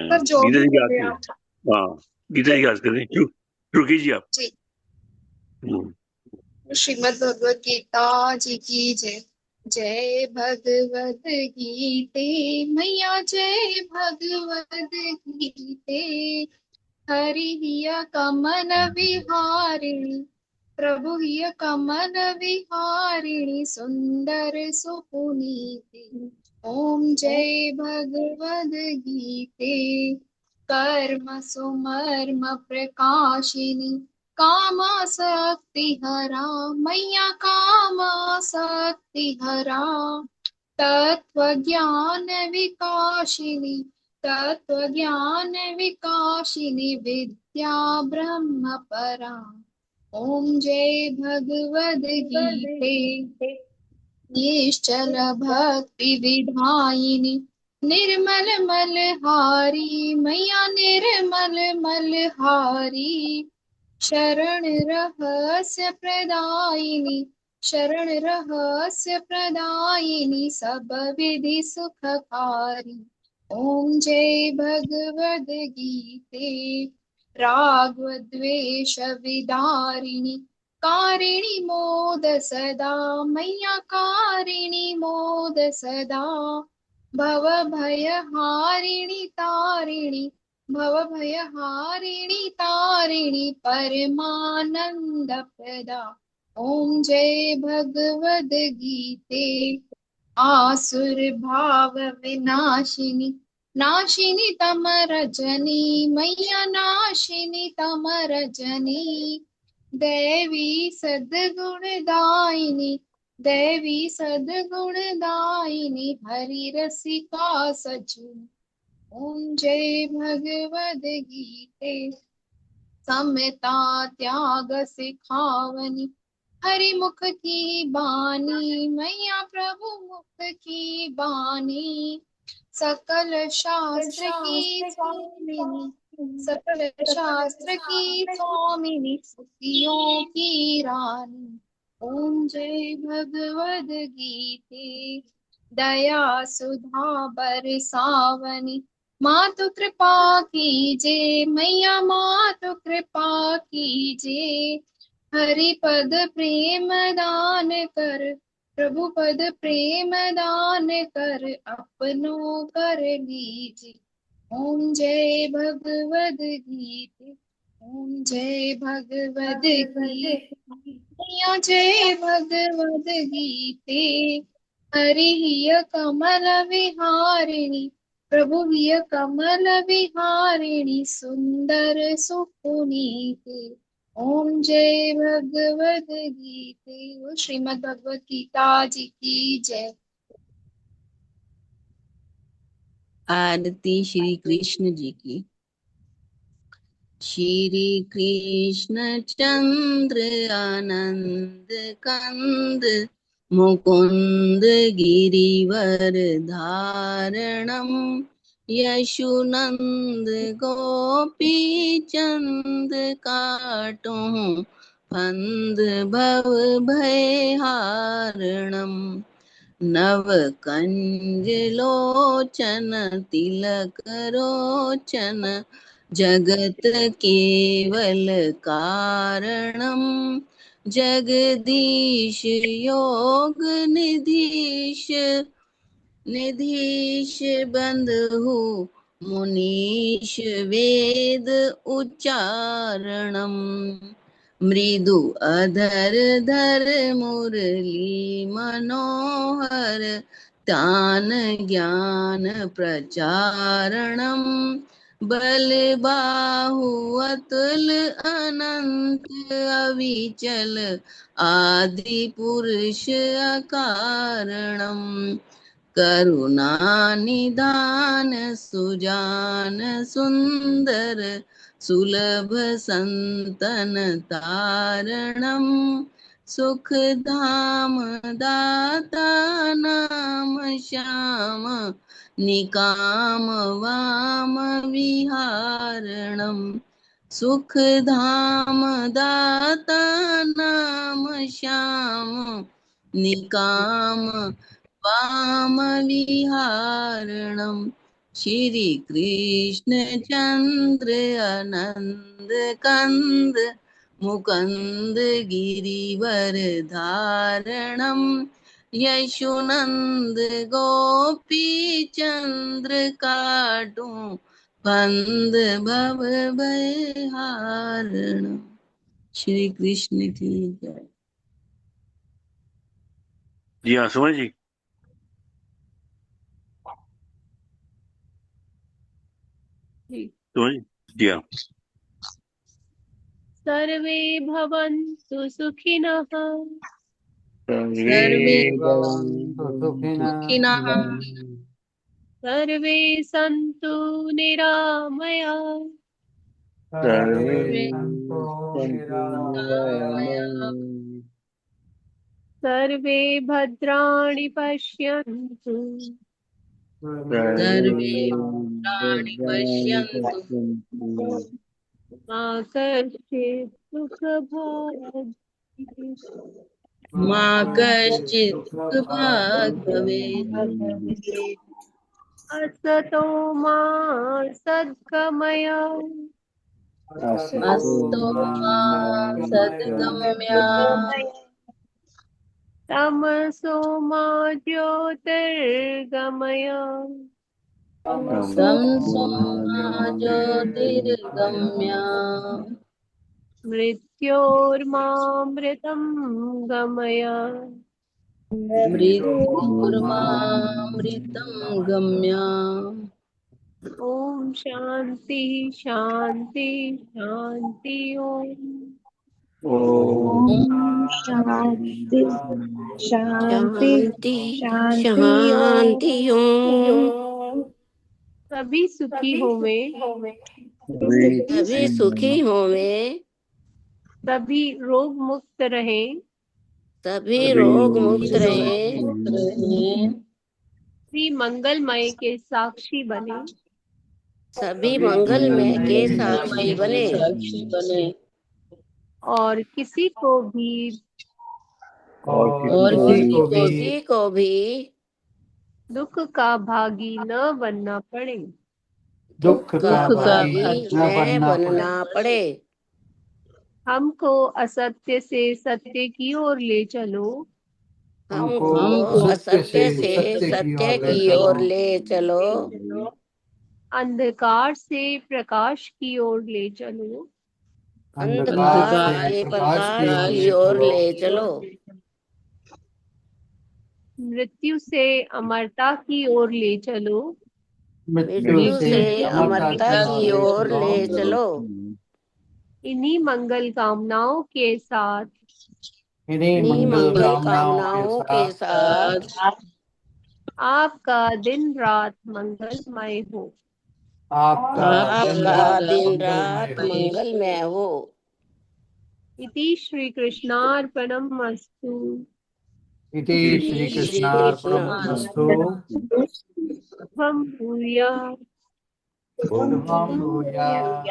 सर जो गीता भी जी की कर याद रहे हैं करें। आप। हाँ, गीता जी की याद करें। शुरू कीजिए आप। जी, हम्म। श्रीमद् भगवत गीता जी की जय। जय भगवत गीते मैया, जय भगवत गीते। हरि हिय कमल विहारिणी, प्रभु हिय कमल विहारिणी, सुंदर सुपुनीते। ओम जय भगवद गीते। कर्म सुमर्म प्रकाशिनी, कामासक्ति हरा मैया, कामासक्ति हरा। तत्व ज्ञान विकाशिनी, तत्व ज्ञान विकाशिनी, विद्या ब्रह्म परा। ओम जय भगवद गीते। निश्चल भक्ति विधायिनी, निर्मल मलहारी मैया, निर्मल मलहारी। शरण रहस्य प्रदायिनी, शरण रहस्य प्रदायिनी, सब विधि सुखकारी। ओम जय भगवद गीते। राग द्वेष विदारिणी, कारिणी मोद सदा मैया, कारिणी मोद सदा। भव भय हारिणी तारिणी, भव भय हारिणी तारिणी, परमानंद प्रदा। ओम जय भगवद गीते। आसुर भाव विनाशिनी, नाशिनी तम रजनी मैया, नाशिनी तम रजनी। देवी सद्गुण दायिनी, देवी सद्गुण दायिनी, हरि रसिका सजनी। ओम जय भगवद गीते। समता त्याग सिखावनी, हरि मुख की बानी मैया, प्रभु मुख की बानी। सकल शास्त्र की स्वामिनी, सकल शास्त्र की स्वामिनी, सुखियों की रानी। ओम जय भगवद गीते। दया सुधा बरसावनी, मातु कृपा कीजे मैया, मातु कृपा कीजे। हरि पद प्रेम दान कर, प्रभु पद प्रेम दान कर, अपनो कर लीजे। ओम जय भगवद गीते। ओम जय भगवद गीते मैया, जय भगवद गीते। हरि हिय कमल विहारिणी, प्रभु हिय कमल विहारिणी, सुंदर सुपुनीते। ओम जय भगवद गीते। वो श्रीमद् भगवत गीता जी की जय। आरती श्री कृष्ण जी की। श्री कृष्ण चंद्र आनंद कंद, मुकुंद गिरिवर धारणम, यशुनंद गोपी चंद काटो, फंद भव भयहारणम। नव कंज लोचन तिलक रोचन, जगत केवल कारणम। जगदीश योग निधीश, निधीश बंधु मुनीश, वेद उच्चारणम। मृदु अधर धर मुरली मनोहर, तान ज्ञान प्रचारणम। बल बाहु अतुल अनंत, अविचल आदि पुरुष अकारणम। करुणा निधान सुजान सुंदर, सुलभ संतन तारणम। सुख धाम दाता नाम श्याम निकाम वाम विहारणम सुख धाम दाता नाम श्याम निकाम वाम विहारणम श्री कृष्ण चंद्र आनंद कंद मुकुंद गिरिवर धारणम यशोनंद गोपी चंद्र काटू बंद भव भयहारण। श्री कृष्ण की जय। जी हाँ सुमन जी। सुमन जी हाँ। सर्वे भवन्तु सुखिनः सर्वे भवन्तु सुखिनः सर्वे सन्तु निरामयाः सर्वे सन्तु निरामयाः सर्वे भद्राणि पश्यन्तु सर्वे भद्राणि पश्यन्तु मा कश्चित् दुःखभाग् मा कश्चित् दुःखभाग् भवेत्। असतो मा सद्गमय अस्तो मा सद्गमय तमसो मा ज्योतिर्गमय तमसो मा ज्योतिर्गमय मृत्योर्मामृतं गमय मृत्युर्मामृतं गम्य। ॐ शान्ति शान्ति शान्ति ॐ शान्ति शान्ति शांति शान्ति शांति ओम। सभी सुखी होवे सभी सुखी होवे सभी रोग मुक्त रहे सभी रोग मुक्त रहे सभी मंगलमय के साक्षी बने सभी मंगलमय के साक्षी बने और किसी को भी किसी को भी दुख का भागी न बनना पड़े दुख का भागी न बनना पड़े। हमको असत्य से सत्य की ओर ले चलो हमको असत्य से सत्य की ओर ले चलो अंधकार से प्रकाश की ओर ले चलो अंधकार से प्रकाश की ओर ले चलो मृत्यु से अमरता की ओर ले चलो मृत्यु से अमरता की ओर ले चलो। इन्हीं मंगल कामनाओं के साथ इन्हीं मंगल कामनाओं के साथ आपका दिन रात मंगलमय हो आपका दिन रात मंगलमय हो। इति श्री कृष्णार्पणमस्तु इति श्री कृष्णार्पणमस्तु। शुभं भूयात् शुभं भूयात्।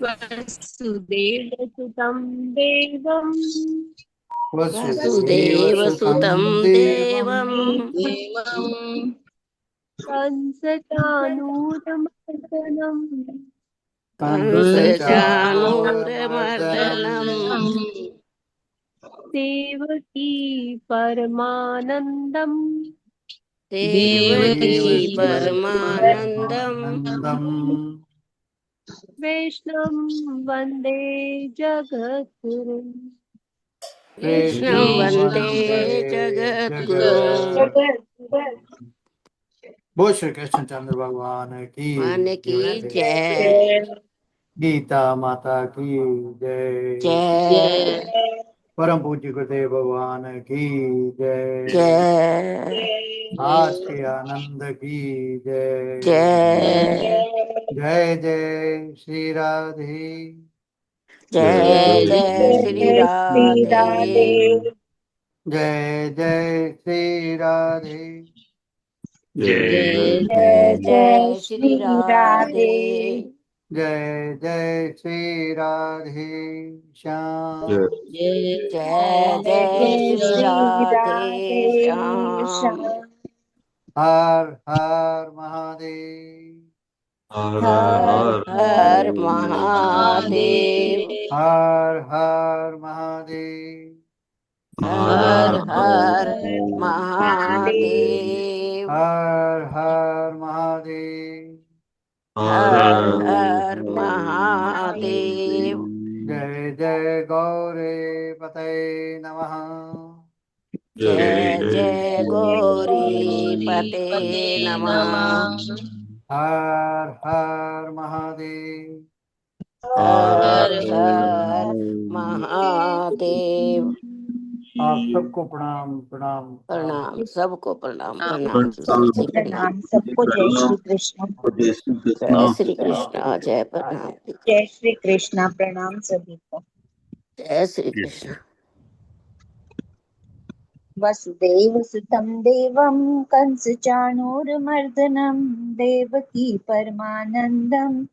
वसुदेवसुतं देवं वसुदेवसुतं देवं कंसचाणूरमर्दनम् देवकी परमानन्दम् देवकी परमानन्दम् कृष्णं वन्दे जगद्गुरुं कृष्णं वन्दे जगद्गुरुम्। बोल श्री कृष्ण चंद्र भगवान की जय। गीता माता की जय। जय। परम पूज्य गुरुदेव भगवान की जय। जय। आज के आनंद की जय। जय। जय जय श्री राधे। जय जय श्री श्री राधे। राधे। जय जय श्री राधे। जय जय जय जय श्री श्री राधे। जय जय श्री राधे श्याम। जय जय जय श्री राधे श्याम। हर हर महादेव। हर हर महादेव। हर हर महादेव। हर हर महादेव। हर हर महादेव। हर हर महादेव। जय जय गौरे पते नमः। जय जय गौरी पते नमः। हर हर महादेव। हर हर महादेव। आप सबको प्रणाम प्रणाम प्रणाम, सबको प्रणाम प्रणाम। प्रणाम। जय श्री कृष्ण। प्रणाम सबको। जय श्री कृष्ण। जय श्री जय कृष्ण। श्री कृष्ण। जय प्रणाम। जय श्री कृष्ण। प्रणाम सभी को। जय श्री कृष्ण। वसुदेव सुतं देवं कंस चाणूरमर्दनं देवकी परमानंदं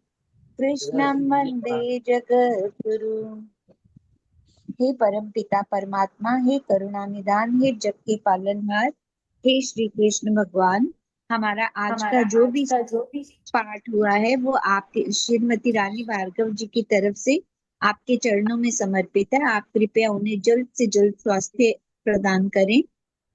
कृष्णं वंदे जगद्गुरु। हे परम पिता परमात्मा, हे करुणा निदान, हे जग के पालनहार, हे श्री कृष्ण भगवान, हमारा आज का जो भी पाठ हुआ है वो आपके श्रीमती रानी भार्गव जी की तरफ से आपके चरणों में समर्पित है। आप कृपया उन्हें जल्द से जल्द स्वास्थ्य प्रदान करें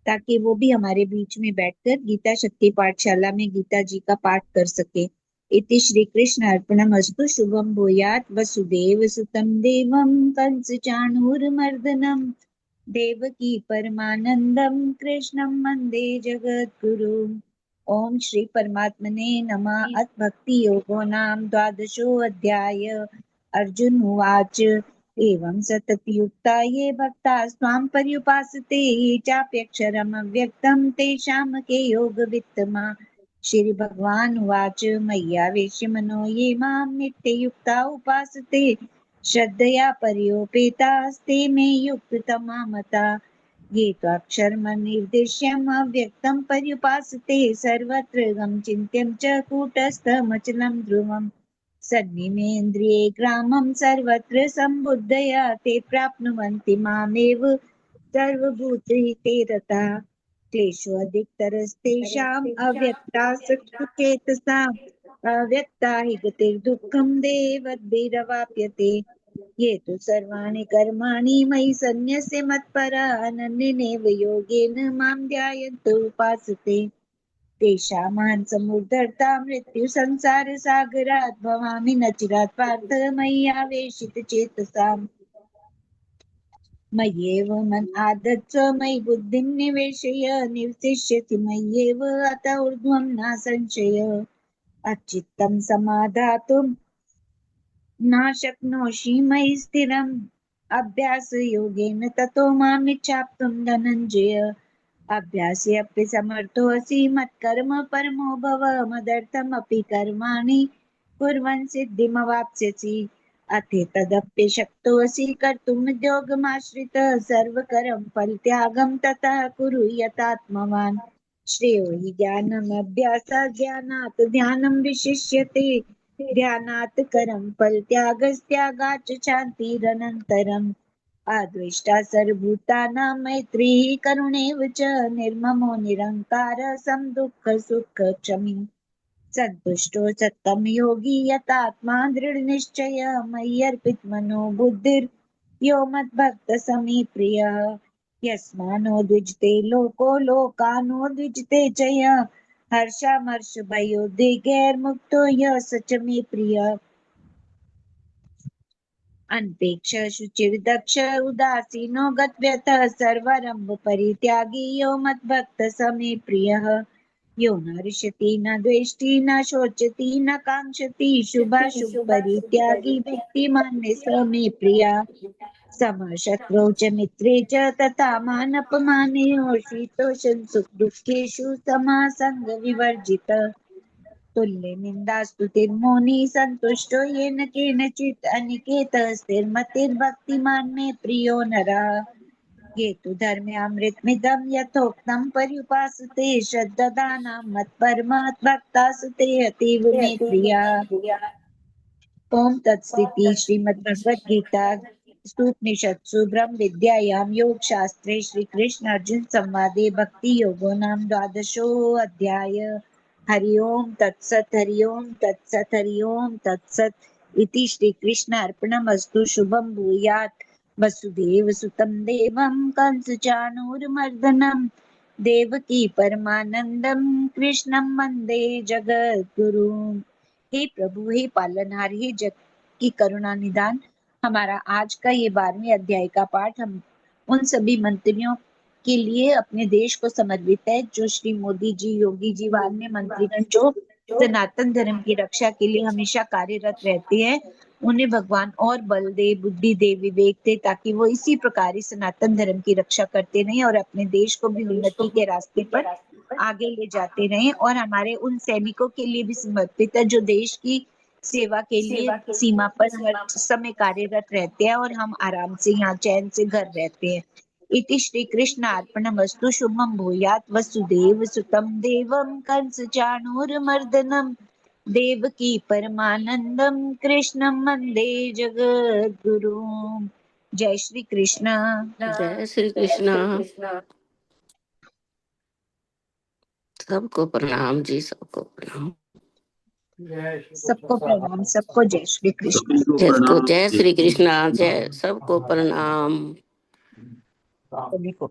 ताकि वो भी हमारे बीच में बैठकर गीता शक्ति पाठशाला में गीता जी का पाठ कर सके। इति श्री कृष्ण अर्पणमस्तु। शुभम भूयात्। वसुदेव सुतं देवं कंस चाणूरमर्दनं देवकी परमानंदं कृष्णं वंदे जगद्गुरु। ओम श्री परमात्मने नमः। अथ भक्ति योगो नाम द्वादशोऽध्याय। अर्जुन उवाच एवं सततयुक्ता ये भक्ता स्वां पर्युपासते ये चाप्यक्षरम् अव्यक्तं तेषां के योगवित्तमा। श्री भगवान उवाच मय्यावेश्य मनो ये मां नित्ययुक्ता उपासते श्रद्धया पर्योपेतास्ते मे युक्ततमा मता। ये त्वाक्षरमनिर्देश्यम् अव्यक्तं पर्युपासते सर्वत्र गं चिन्त्यं च कूटस्थमचलं ध्रुवम्। सन्निमेन्द्रिये ग्रामं सर्वत्र सम्बुद्धया ते प्राप्नुवन्ति मामेव सर्वभूतहिते रताः। क्लेशोऽधिकतरस्तेषाम् अव्यक्तासक्तचेतसाम् अव्यक्ता हि गतिर्दुःखं देवद्भिरवाप्यते। ये तु सर्वाणि कर्माणि मयि सन्न्यस्य मत्परा अनन्येनैव योगेन मां ध्यायन्तो उपासते तेषामान् समुद्धर्ता मृत्यु संसार सागरात् भवामि न चिरात् पार्थ मय्यावेशितचेतसाम्। मय्येव मन आदत्स्व मयि बुद्धिं निवेशय निवसिष्यसि मय्येव अत ऊर्ध्वं न संशय। अचित्तं समाधातुं न शक्नोषि मयि स्थिरम् अभ्यासयोगेन ततो मामिच्छाप्तुं धनञ्जय। अभ्यासेऽपि समर्थोऽसि मत्कर्म परमो भव मदर्थमपि कर्माणि कुर्वन् सिद्धिमवाप्स्यसि। अथेतदप्यशक्तोऽसि कर्तुमुद्योगमाश्रितः सर्वकरं फलत्यागं ततः कुरु यतात्मवान्। श्रेयो हि ज्ञानमभ्यासात् ज्ञानात् ध्यानं विशिष्यते ध्यानात् करं फलत्यागस्त्यागाच्च शान्तिरनन्तरम्। अद्वेष्टा सर्वभूतानां मैत्री करुणेव च निर्ममो निरङ्कारः समदुःखसुखक्षमी सन्तुष्टो सत्तं योगी यतात्मा दृढनिश्चय मय्यर्पितमनो बुद्धिर्यो मद्भक्तः समे प्रियः। यस्मानो द्विजते लोको लोकानो द्विजते च यः हर्षामर्षभयोद्वेगैर्मुक्तो यः स च मे प्रियः। अनपेक्ष शुचिर्दक्ष उदासीनो गतव्यतः सर्वारंभ परित्यागी यो मद्भक्तः समे प्रियः। यो न हृष्यति न द्वेष्टि न शोचति न काङ्क्षति शुभाशुभ परित्यागी व्यक्तिमान् मे समे प्रियः। समः शत्रौ च मित्रे च तथा मानापमानयोः शीतोषः सुखदुःखेषु समः सङ्गविवर्जितः। तुल्य निंदा स्तुतिर्मुनि संतुष्टो येन केनचित् अनिकेतः स्थिरमतिर्भक्तिमान् मे प्रियो नरः हेतु धर्म्यामृतमिदं यथोक्तं पर्युपासते श्रद्धानां मत्परमभक्तासते अतीव मे प्रिया। ओम तत्स्थिति श्रीमद्भगवद गीता उपनिषत्सु ब्रह्म विद्यायां योग शास्त्रे श्री कृष्ण अर्जुन संवादे भक्ति योगो नाम द्वादशो अध्याय। हरि ओम तत्सत हरि ओम तत्सत हरि ओम तत्सत इति श्री कृष्ण अर्पणमस्तु। शुभम भूयात्। वसुदेव सुतं देवं कंसचाणूरमर्दनं देवकी परमानंदं कृष्णं वंदे जगद्गुरुं। हे प्रभु, हे पालनहार, हे जग की करुणा निदान, हमारा आज का ये 12वें अध्याय का पाठ हम उन सभी मंत्रियों के लिए अपने देश को समर्पित है जो श्री मोदी जी, योगी जी व अन्य मंत्रीगण जो सनातन धर्म की रक्षा के लिए हमेशा कार्यरत रहते हैं, उन्हें भगवान और बल दे, बुद्धि दे, विवेक दे, ताकि वो इसी प्रकार सनातन धर्म की रक्षा करते रहें और अपने देश को भी उन्नति के रास्ते पर आगे ले जाते रहें। और हमारे उन सैनिकों के लिए भी समर्पित है जो देश की सेवा के लिए सीमा पर हर समय कार्यरत रहते हैं और हम आराम से यहाँ चैन से घर रहते हैं। इति श्री कृष्ण अर्पणमस्तु। शुभम भूयात्। वसुदेव सुतं देवं कंसचाणूरमर्दनं देवकी परमानंदं कृष्णं वंदे जगद्गुरुं। जय श्री कृष्ण। जय श्री कृष्ण। सबको प्रणाम जी, सबको प्रणाम। सबको प्रणाम, सबको जय श्री कृष्ण। सबको जय श्री कृष्ण। जय सबको प्रणाम। सभी को